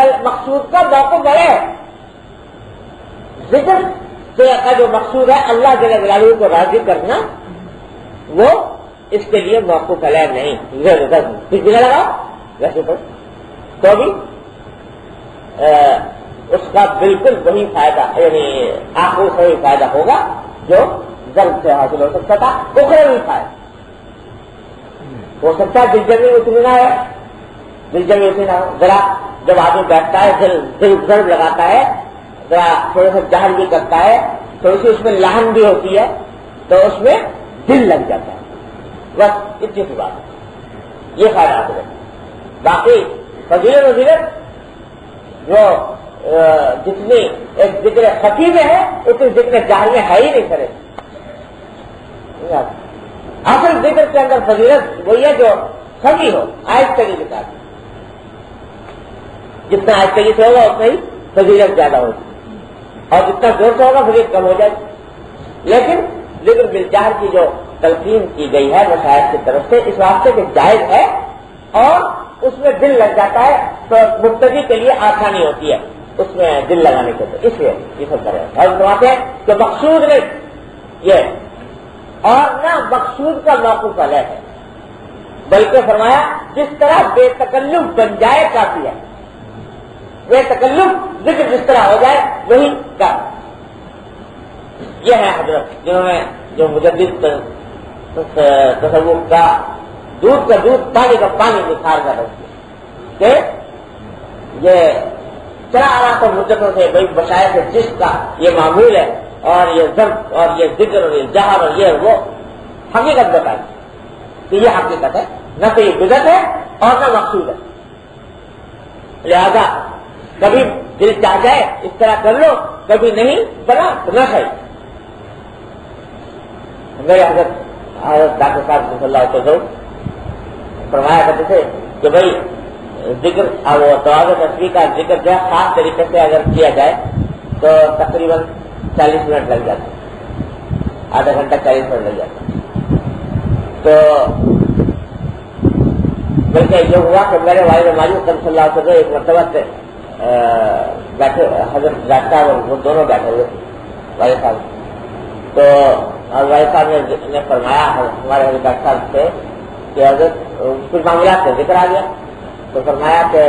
کا موقوف ہے. ذکر کا جو مقصود ہے اللہ جل جلالہ کو راضی کرنا، وہ اس کے لیے موقوف علیہ نہیں. کس جگہ لگاؤ ویسے تو بھی اس کا بالکل وہی فائدہ، یعنی آخر سے وہی فائدہ ہوگا جو ضرب سے حاصل ہو سکتا تھا. اخروی فائدہ ہو سکتا ہے دلجمی اتنی نہ ہے، دلجمی اتنی نہ ہو. ذرا جب آدمی بیٹھتا ہے ضرب لگاتا ہے، ذرا تھوڑا سا جہل بھی کرتا ہے، تھوڑی سی اس میں لہن بھی ہوتی ہے، تو اس میں دل لگ جاتا ہے. بس اتنی سی بات ہے، یہ فائدہ حاصل ہے. باقی فضیلت جو جتنی ایک ذکر خفی میں ہے اتنی ذکر جاہر میں ہے ہی نہیں کرے. اصل ذکر کے اندر فضیلت وہی ہے جو خفی ہو، آہستگی کے ساتھ. جتنا آہستگی سے ہوگا اتنا ہی فضیلت زیادہ ہوگی، اور جتنا زور سے ہوگا فضیلت کم ہو جائے گی. لیکن ذکر بالجہر کی جو تلقین کی گئی ہے مشاہد کی طرف سے اس واسطے کہ جائز ہے اور اس میں دل لگ جاتا ہے تو مبتدی کے لیے آسانی ہوتی ہے اس میں دل لگانے کے، اس لیے یہ سب کرے. اور بات ہے کہ مقصود نہیں یہ، اور نہ مقصود کا موقوف علیہ ہے، بلکہ فرمایا جس طرح بے تکلف بن جائے کافی ہے. بے تکلف ذکر جس طرح ہو جائے وہی کافی. یہ ہے حضرت جنہوں نے جو مجدد تصوف کا دودھ کا دودھ پانی کا پانی نکھار کر رکھی کہ یہ چلا آ رہا تھا مدتوں سے بھائی بشایر سے جس کا یہ معمول ہے اور یہ ضرب اور یہ ذکر اور یہ جہر اور یہ وہ حقیقت بتائی کہ یہ حقیقت ہے، نہ تو یہ بدعت ہے اور نہ مقصود ہے. لہذا کبھی دل چاہ جائے اس طرح کر لو، کبھی نہیں بنا تو نہ صحیح. میرے حضرت ڈاکٹر صاحب صلی اللہ علیہ وسلم فرمایا کرتے تھے کہ بھائی ذکر اور تواضع تصویر کا ذکر جو ہے خاص طریقے سے اگر کیا جائے تو تقریباً 40 منٹ لگ جاتے، آدھا گھنٹہ 40 منٹ لگ جاتا. تو بلکہ یہ ہوا کہ میرے والد ماجد صلی اللہ علیہ وسلم ایک مرتبہ سے بیٹھے، حضرت ڈاکٹر صاحب وہ دونوں بیٹھے ہوئے والد صاحب. تو والد صاحب نے فرمایا ہمارے حضرت ڈاکٹر صاحب سے کہ حضرت کچھ معاملات سے ذکر آ گیا تو فرمایا کہ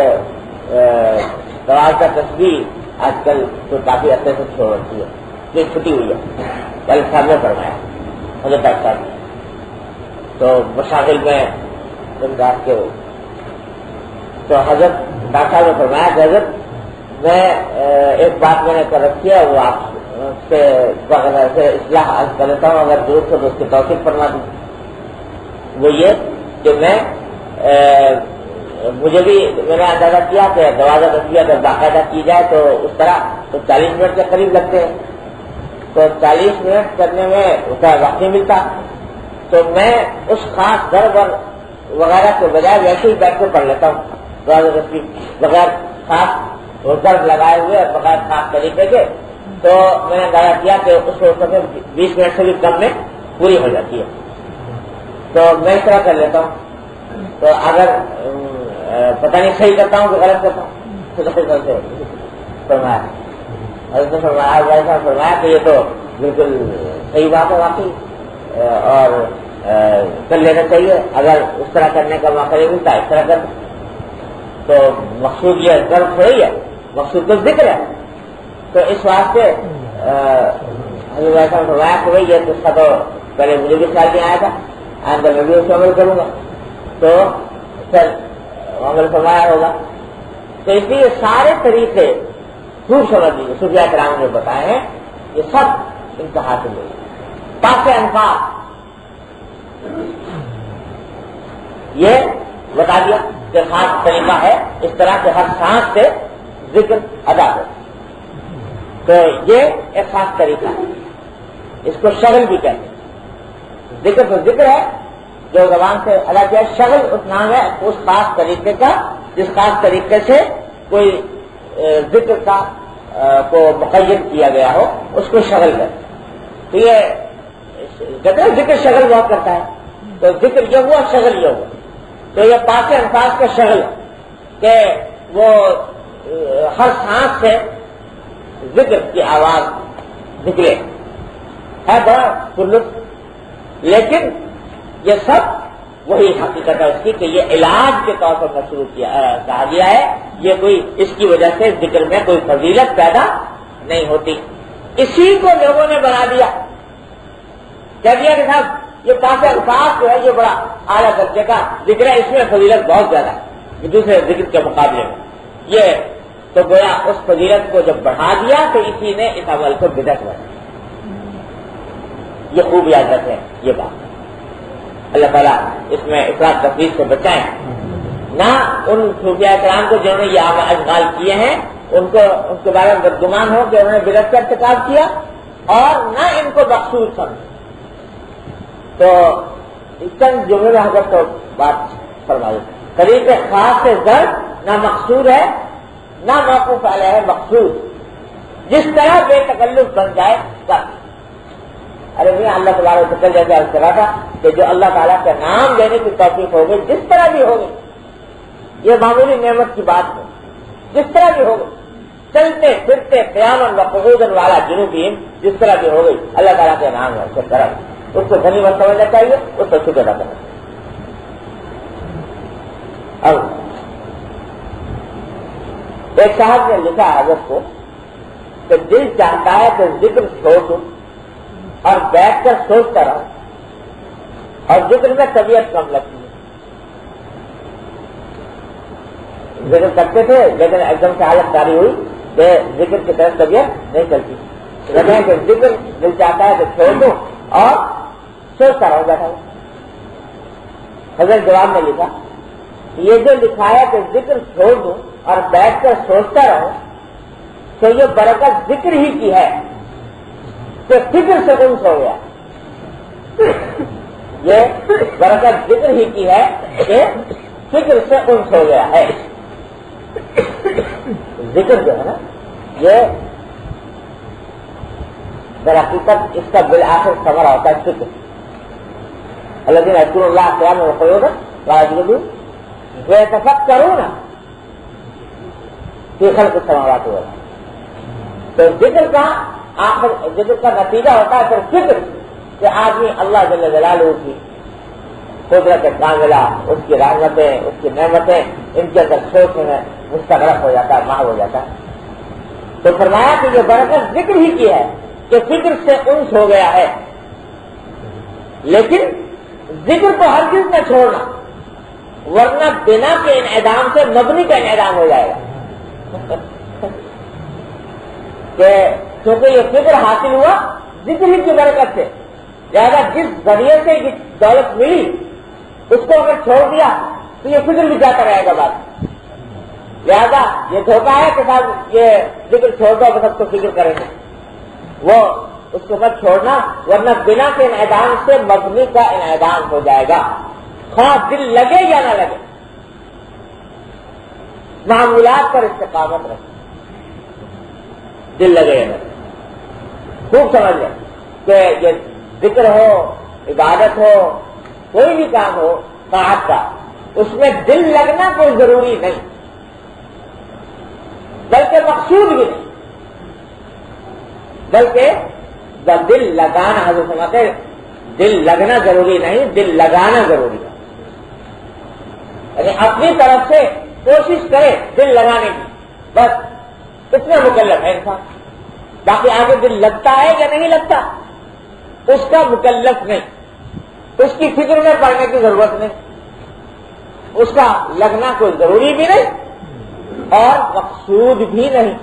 تواضع تصویر آج کل تو کافی عرصے سے چھوڑ رکھی ہے، یہ چھٹی ہوئی ہے. والد صاحب نے فرمایا حضرت ڈاکٹر صاحب نے تو مشاغل میں رات کے ہو تو حضرت ڈاکٹر صاحب نے فرمایا کہ حضرت میں ایک بات میں نے کر رکھی ہے وہ آپ سے اصلاح کر لیتا ہوں، اگر ضرورت ہو تو اس کی توثیق فرما دوں. وہ یہ کہ مجھے بھی میں نے اندازہ کیا کہ دروازہ تصویر اگر باقاعدہ کی جائے تو اس طرح تو 40 منٹ کے قریب لگتے ہیں. تو 40 منٹ کرنے میں اس کا وقت نہیں ملتا تو میں اس خاص ضرب وغیرہ کے بجائے ویسے ہی بیٹھ کے پڑھ لیتا ہوں دروازہ تصویر بغیر خاص ضرب لگائے ہوئے اور بغیر خاص طریقے کے. تو میں نے اندازہ کیا کہ اس کو 20 منٹ سے بھی کم میں پوری ہو جاتی ہے. تو میں اس طرح کر لیتا ہوں. تو اگر پتہ نہیں صحیح کرتا ہوں کہ غلط کرتا ہوں تو فرمایا حضرت نے فرمایا کہ یہ تو بالکل صحیح بات ہے واقعی اور کر لینا چاہیے. اگر اس طرح کرنے کا موقع نہیں ملتا اس طرح کر. تو مقصود یہ ضرب تھوڑی ہے، مقصود تو ذکر ہے. تو اس واسطے حضرت نے فرمایا کہ بھائی یہ قصہ تو پہلے مجھے بھی خیال نہیں آیا تھا، آئندہ میں بھی اس کو عمل کروں گا. تو پھر عمل فرمایا ہوگا. تو اس لیے سارے طریقے خوب سمجھ لیجیے صوفیاء کرام نے بتائے ہیں، یہ سب انتہا سے لے پاک انفاق یہ بتا دیا کہ خاص طریقہ ہے اس طرح کے ہر سانس سے ذکر ادا ہو. تو یہ ایک خاص طریقہ ہے، اس کو شغل بھی کہتے ہیں. ذکر تو ذکر ہے جو زبان سے ادا کیا، شغل اس نام ہے اس خاص طریقے کا جس خاص طریقے سے کوئی ذکر کا کو مقید کیا گیا ہو اس کو شغل کرتے. تو یہ کہتے ہیں ذکر شغل بہت کرتا ہے. تو ذکر یہ ہوا شغل یہ ہوا. تو یہ پاک الفاظ کا شغل ہے کہ وہ ہر سانس سے ذکر کی آواز نکلے ہے بڑا پرلطف. لیکن یہ سب وہی حقیقت ہے اس کی کہ یہ علاج کے طور پر مشروع کہا گیا ہے. یہ کوئی اس کی وجہ سے ذکر میں کوئی فضیلت پیدا نہیں ہوتی. اسی کو لوگوں نے بنا دیا، کہہ دیا کہ صاحب یہ پاک الفاظ جو ہے یہ بڑا اعلیٰ درجے کا ذکر ہے، اس میں فضیلت بہت زیادہ ہے دوسرے ذکر کے مقابلے میں. یہ تو گویا اس فضیلت کو جب بڑھا دیا تو اسی نے اس عمل کو بدعت بنا. یہ خوب یاد رکھیں یہ بات. اللہ تعالیٰ اس میں افراط تفریط سے بچائیں. نہ ان صوفیاء کرام کو جنہوں نے یہ اشغال کیے ہیں ان کے بارے میں بدگمان ہو کہ انہوں نے بدعت کا ارتکاب کیا اور نہ ان کو مقصود سمجھے. تو چند جملے میں حضرت کو بات فرمائی. طریق خاص سے ضرب نہ مقصود ہے نہ موقوف علیہ ہے مقصود. جس طرح بے تکلف بن جائے کر. ارے بھائی اللہ تعالیٰ سے کل جیسے عرض کرا تھا کہ جو اللہ تعالیٰ کا نام لینے کی توفیق ہو گئی جس طرح بھی ہوگی، یہ معمولی نعمت کی بات ہے، جس طرح بھی ہوگی، چلتے پھرتے قیاماً و قعوداً والا جنوبیم، جس طرح بھی ہو گئی اللہ تعالیٰ کے نام ہے، اسے کرم، اس کو غنیمت سمجھنا چاہیے، اس کو شکر ادا کرنا چاہیے. اب ایک صاحب نے لکھا حضرت کو کہ دل چاہتا ہے کہ ذکر چھوڑ دوں اور بیٹھ کر سوچتا رہوں، اور ذکر میں طبیعت کم لگتی ہے. ذکر کرتے تھے لیکن ایک دم سے حالت جاری ہوئی کہ ذکر کی طرف طبیعت نہیں چلتی. لگے کہ ذکر دل چاہتا ہے کہ چھوڑ دوں اور سوچتا رہوں بیٹھا. حضرت جواب میں لکھا یہ جو لکھا ہے کہ ذکر چھوڑ دوں اور بیٹھ کر سوچتا رہوں تو یہ برکت ذکر ہی کی ہے کہ فکر سے انس ہو گیا. یہ برکت ذکر ہی کی ہے کہ فکر سے انس ہو گیا ہے. ذکر جو ہے نا یہ در حقیقت اس کا بالآخر ثمرہ ہوتا ہے فکر. الذین یذکرون اللہ قیاما وقعودا وعلى ویتفکرون فی خلق السماوات والارض. تو ذکر کا آخر ذکر کا نتیجہ ہوتا ہے پھر فکر کہ آدمی اللہ جل جلالہ کی قدرت کاملہ، اس کی رحمتیں، اس کی نعمتیں، ان کے اندر سوچنے میں مستغرق ہو جاتا ہے، محو ہو جاتا ہے. تو فرمایا کہ یہ برکت ذکر ہی کی ہے کہ فکر سے انس ہو گیا ہے. لیکن ذکر کو ہر چیز میں چھوڑنا، ورنہ بنا کے انعدام سے مبنی کا انعدام ہو جائے گا. کہ چونکہ یہ فکر حاصل ہوا ذکر ہی کی برکت سے، لہٰذا جس ذریعے سے یہ دولت ملی اس کو اگر چھوڑ دیا تو یہ فکر بھی جاتا رہے گا بات. لہذا یہ دھوکہ ہے کہ صاحب یہ ذکر چھوڑ دو بس اب تو فکر کریں گے، وہ اس کو مت چھوڑنا ورنہ بنا کے انعدام سے مبنی کا انعدام ہو جائے گا. خواہ دل لگے یا نہ لگے، معمولات پر استقامت رکھے، دل لگے یا نہ لگے. خوب سمجھ لیں کہ یہ ذکر ہو، عبادت ہو، کوئی بھی کام ہو طاعت کا، اس میں دل لگنا کوئی ضروری نہیں، بلکہ مقصود بھی نہیں، بلکہ دل لگانا. حضرت فرماتے ہیں دل لگنا ضروری نہیں، دل لگانا ضروری ہے. یعنی اپنی طرف سے کوشش کرے دل لگانے کی، بس اتنا مکلف ہے انسان. باقی آگے دل لگتا ہے یا نہیں لگتا اس کا مکلف نہیں، اس کی فکر میں پڑنے کی ضرورت نہیں، اس کا لگنا کوئی ضروری بھی نہیں اور مقصود بھی نہیں.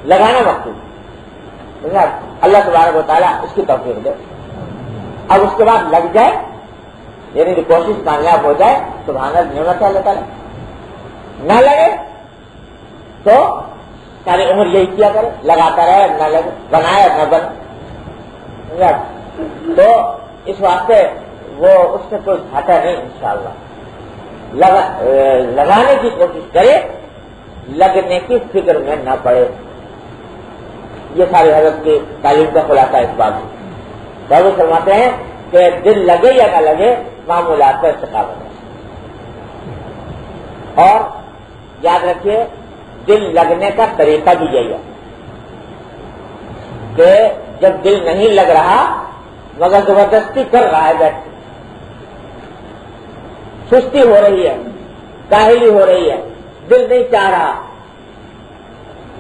لگانا مقصود. اللہ تبارک و تعالیٰ اس کی توفیق دے. اب اس کے بعد لگ جائے یعنی کہ کوشش کامیاب ہو جائے، سبحان اللہ نعمت ہے اللہ تعالیٰ. نہ لگے تو ساری عمر یہی کیا کرے، لگاتا رہے، نہ لگے، بنائے نہ بنے. تو اس واسطے وہ اس سے کوئی گھاٹا نہیں انشاءاللہ. لگانے کی کوشش کرے، لگنے کی فکر میں نہ پڑے. یہ ساری حضرت کی تعلیم کا خلاصہ اس بات میں. بابو فرماتے ہیں کہ دل لگے یا نہ لگے معمولات کا استقامت ہے. اور یاد رکھیے دل لگنے کا طریقہ بھی یہی ہے کہ جب دل نہیں لگ رہا مگر زبردستی کر رہا ہے، بیٹھ سستی ہو رہی ہے، کاہلی ہو رہی ہے، دل نہیں چاہ رہا،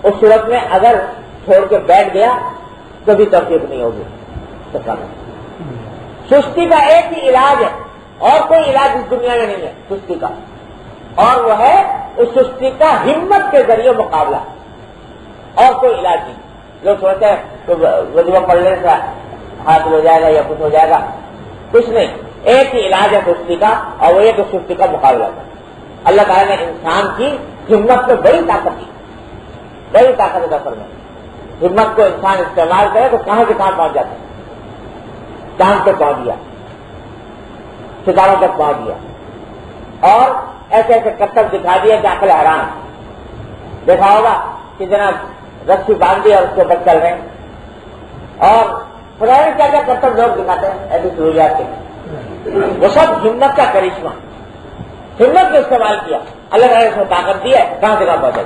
اس صورت میں اگر چھوڑ کے بیٹھ گیا تو بھی توفیق نہیں ہوگی. سستی کا ایک ہی علاج ہے اور کوئی علاج اس دنیا میں نہیں ہے سستی کا، اور وہ ہے اس سستی کا ہمت کے ذریعے مقابلہ، اور کوئی علاج نہیں. لوگ سوچتے ہیں کہ وظیفہ پڑھنے سے حاصل ہو جائے گا یا کچھ ہو جائے گا، کچھ نہیں. ایک ہی علاج ہے سستی کا اور وہ یہ کہ سستی کا مقابلہ کرنا. اللہ تعالیٰ نے انسان کی ہمت میں بڑی طاقت دی، بڑی طاقت ادا فرمائی۔ ہمت کو انسان استعمال کرے تو کہاں سے کہاں پہنچ جاتا ہے، چاند تک پہنچ گیا، ستاروں تک پہنچ گیا، اور ایسے ایسے کرتب دکھا دیا کہ عقل حیران۔ دیکھا ہوگا کہ جناب رسی باندھ دی اور اس کے اوپر چل رہے ہیں، اور خدا نے کیا کیا کرتب لوگ دکھاتے ہیں ایسی سہولیات کے، وہ سب ہمت کا کرشمہ، ہمت کو استعمال کیا، اللہ تعالیٰ نے اس میں طاقت دی ہے، کہاں سے کہاں پہنچا۔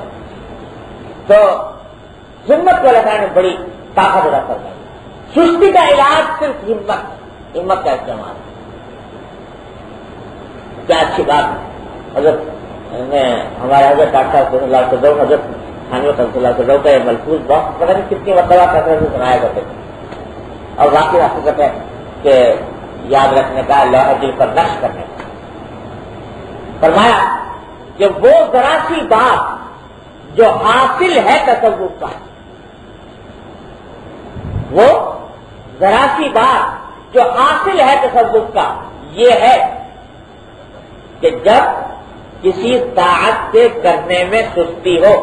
تو ہمت کو اللہ تعالیٰ نے بڑی طاقت ادا کروائی۔ سستی کا علاج صرف ہمت کا استعمال۔ کیا اچھی بات ہے، حضرت نے ہمارے حضرت ڈاکٹر صلی اللہ علیہ وسلم، حضرت خانوی صلی اللہ علیہ وسلم کا یہ ملفوظ بہت پتہ نہیں کتنی مرتبہ کثرت سے سنایا کرتے تھے، اور واقعی حقیقت ہے کہ یاد رکھنے کا، لوح دل پر نقش کرنے کا۔ فرمایا کہ وہ ذرا سی بات جو حاصل ہے تصوف کا، وہ ذرا سی بات جو حاصل ہے تصوف کا، یہ ہے کہ جب کسی طاعت کے کرنے میں سستی ہو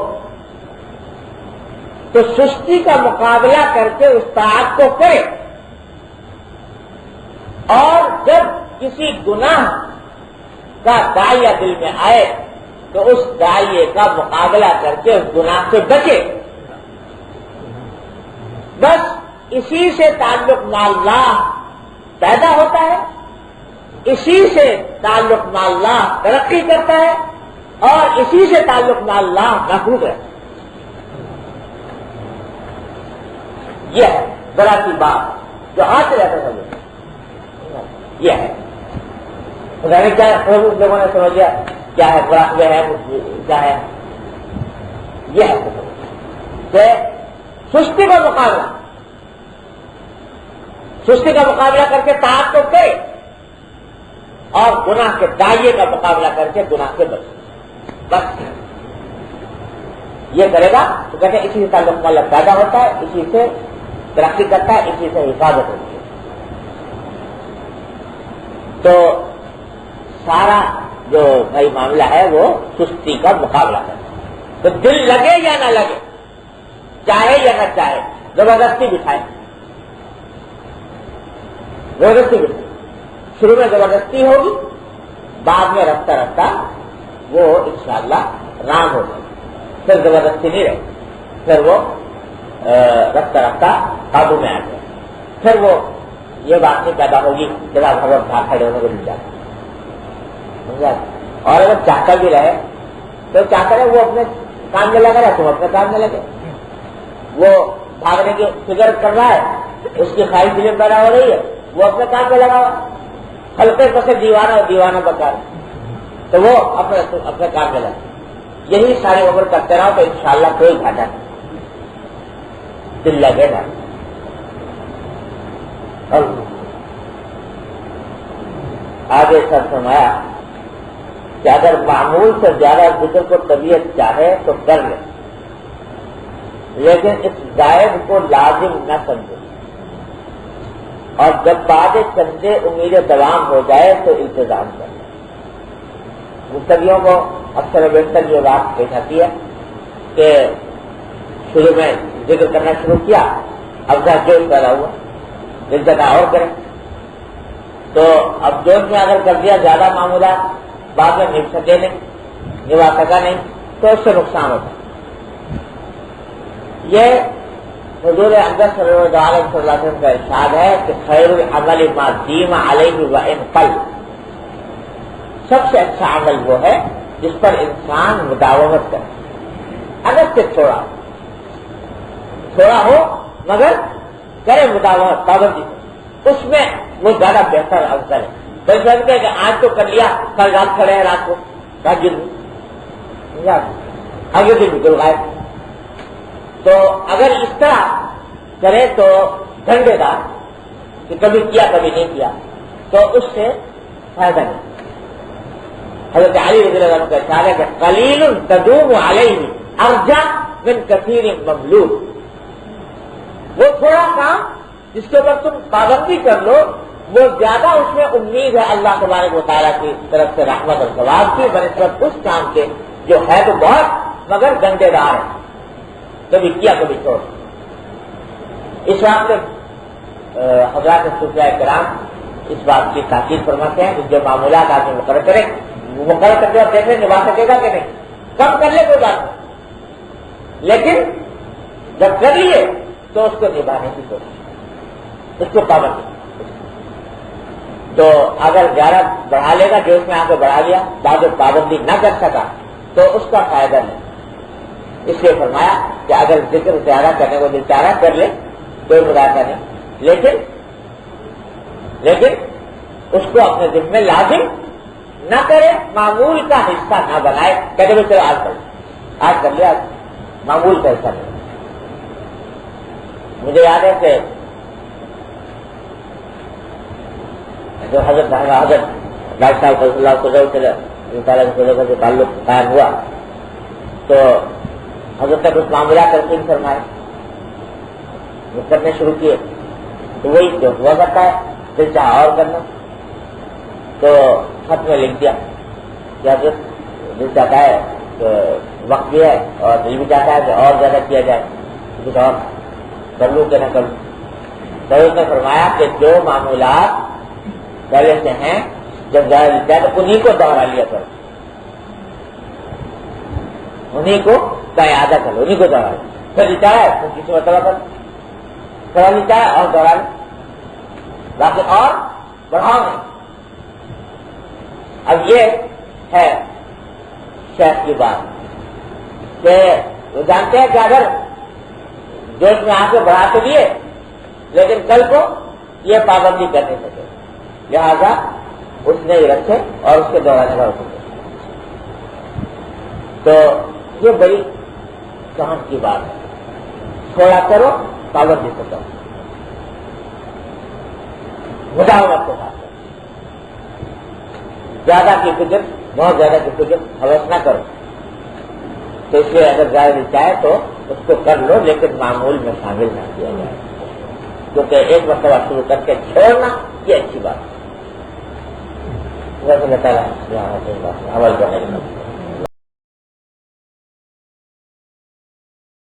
تو سستی کا مقابلہ کر کے اس طاعت کو کرے، اور جب کسی گناہ کا داعیہ دل میں آئے تو اس داعیے کا مقابلہ کر کے اس گناہ سے بچے۔ بس اسی سے تعلق مع اللہ پیدا ہوتا ہے، اسی سے تعلق مع اللہ ترقی کرتا ہے، اور اسی سے تعلق مع اللہ محفوظ رہتا ہے۔ یہ ہے ذرا سی بات جو حاصل رہتا ہے، یہ ہے کیا لوگوں نے سمجھ لیا کیا ہے، مراقبہ ہے، کیا ہے، یہ ہے کہ سستی کا مقابلہ، سستی کا مقابلہ کر کے طاعت کو کرے، اور گناہ کے داعیے کا مقابلہ کر کے گناہ سے بچے۔ بس یہ کرے گا تو کہتے ہیں اسی سے تعلق اللہ پیدا ہوتا ہے، اسی سے ترقی کرتا ہے، اسی سے حفاظت ہوتی ہے۔ تو سارا جو بھائی معاملہ ہے وہ سستی کا مقابلہ ہے۔ تو دل لگے یا نہ لگے، چاہے یا نہ چاہے، زبردستی بٹھائے، زبردستی بٹھائے۔ شروع میں زبردستی ہوگی، بعد میں رفتہ رفتہ وہ انشاءاللہ رام ہو جائے، پھر زبردستی نہیں رہے، پھر وہ رفتہ رفتہ قابو میں آ جائے۔ پھر وہ یہ بات نہیں پیدا ہوگی جب آپ ہر وقت بھاگ کھڑے ہونے کو مل جاتے، اور اگر چاہتا بھی رہے تو چاہتا رہے وہ اپنے کام میں لگا رہے، تم اپنے کام میں لگے۔ وہ بھاگنے کی فکر کر رہا ہے، اس کی خواہش دل میں پیدا ہو رہی ہے، وہ اپنے کام میں لگا ہوا، ہلکے پسے دیوانہ اور دیوانہ بکا تو وہ اپنے کام میں لگے۔ یہی ساری عمر کرتے رہو تو انشاءاللہ کوئی گھاٹا نہیں، دل لگے گا۔ آگے سر فرمایا کہ اگر معمول سے زیادہ ذکر کو طبیعت چاہے تو کر لے، لیکن اس زائد کو لازم نہ سمجھے، اور جب بعد چندے امید دوام ہو جائے تو التزام کر لے۔ مستقیوں کو اکثر بیشتر یہ بات پیش آتی ہے کہ شروع میں ذکر کرنا شروع کیا، اب جوش پیدا ہوا، دل جگہ اور کریں، تو اب جوش میں اگر کر دیا زیادہ معمولات، بعد میں نبھ سکے نہیں، نبھا سکا نہیں، تو اس سے نقصان ہوتا ہے۔ یہ حضور اقدس صلی اللہ علیہ وسلم کا ارشاد ہے کہ خیر العمل ما دیم علیہ وان قل، سب سے اچھا عمل وہ ہے جس پر انسان مداومت کرے، اگر سے تھوڑا ہو مگر کرے مداومت، پابندی سے، اس میں وہ زیادہ بہتر افضل ہے۔ بلکہ کہ آج تو کر لیا، کل رات کھڑے ہیں، رات کو رات دن آگے دن بالکل غائب۔ تو اگر اس طرح کرے تو گھنٹے دار کہ کبھی کیا کبھی نہیں کیا، تو اس سے فائدہ نہیں۔ حضرت علی رضی اللہ عنہ کا ارشاد ہے کہ قلیل تدوم علیہ ارجع من کثیر مملوک، وہ تھوڑا کام جس کے اوپر تم پابندی کر لو وہ زیادہ اس میں امید ہے اللہ تبارک و تعالیٰ کی طرف سے رحمت اور ثواب کی بنسبت اس کام کے جو ہے تو بہت مگر گندے دار ہے، کبھی کیا کبھی چھوڑ۔ اس واسطے حضرات صوفیاء کرام اس بات کی تاکید فرماتے ہیں کہ جو معمولات آدمی مقرر کرے مقرر کرتے اور دیکھیں نبھا سکے گا کہ نہیں، کم کر لے کوئی بات نہیں، لیکن جب کر لیے تو اس کو نبھانے کی کوشش، اس کو پابندی۔ تو اگر 11 بڑھا لے گا جو اس میں آ کے بڑھا لیا، بعد میں پابندی نہ کر سکا تو اس کا فائدہ نہیں۔ اس لیے فرمایا کہ اگر ذکر زیادہ کرنے کو دل چاہ رہا کر لے، کوئی مداخلہ نہیں، لیکن اس کو اپنے ذمہ لازم نہ کرے، معمول کا حصہ نہ بنائے، کہتے ہوئے چلو آج کر لیا، معمول کا حصہ نہیں۔ مجھے یاد ہے کہ جو حضرت ڈاکٹر صاحب فضل اللہ سے تعلق قائم ہوا تو حضرت نے کچھ معاملات ترقیم فرمائے، وہ کرنے شروع کیے تو وہی جو ہوا کرتا ہے پھر چاہا اور کرنا، تو خط میں لکھ دیا کہ حضرت دل چاہتا ہے کہ وقت بھی ہے اور دل بھی چاہتا ہے کہ اور زیادہ کیا جائے، کچھ اور کر لوں کہ نہ کر لوں۔ تو اس نے فرمایا کہ جو معمولات پہلے سے ہیں جب زیادہ لکھتا ہے تو انہیں کو دوہرا لیا کرو، انہیں کو اعادہ کر لو، انہیں کو دوہرا لو، پھر لکھا ہے تو کسی مرتبہ پر تھوڑا لکھا ہے اور دوہرا لو، باقی اور بڑھاؤ نہیں۔ اب یہ ہے شیخ کی بات کہ وہ جانتے ہیں کہ اگر جوش میں آ کے بڑھا تو لیے لیکن کل کو یہ پابندی کر نہیں سکے، لہذا اس نے یہ رکھے اور اس کے دورانے کا حکم دے۔ تو یہ بڑی سہم کی بات ہے، تھوڑا کرو پابندی سے کرو، مداومت کے ساتھ زیادہ کی فکر، بہت زیادہ کی فکر حوث نہ کرو۔ تو اس لیے اگر زیادہ چاہے تو اس کو کر لو لیکن معمول میں شامل نہ کیا جائے، کیونکہ ایک مرتبہ شروع کر کے چھوڑنا یہ اچھی بات ہے۔ اللہ تعالیٰ عمل کرنے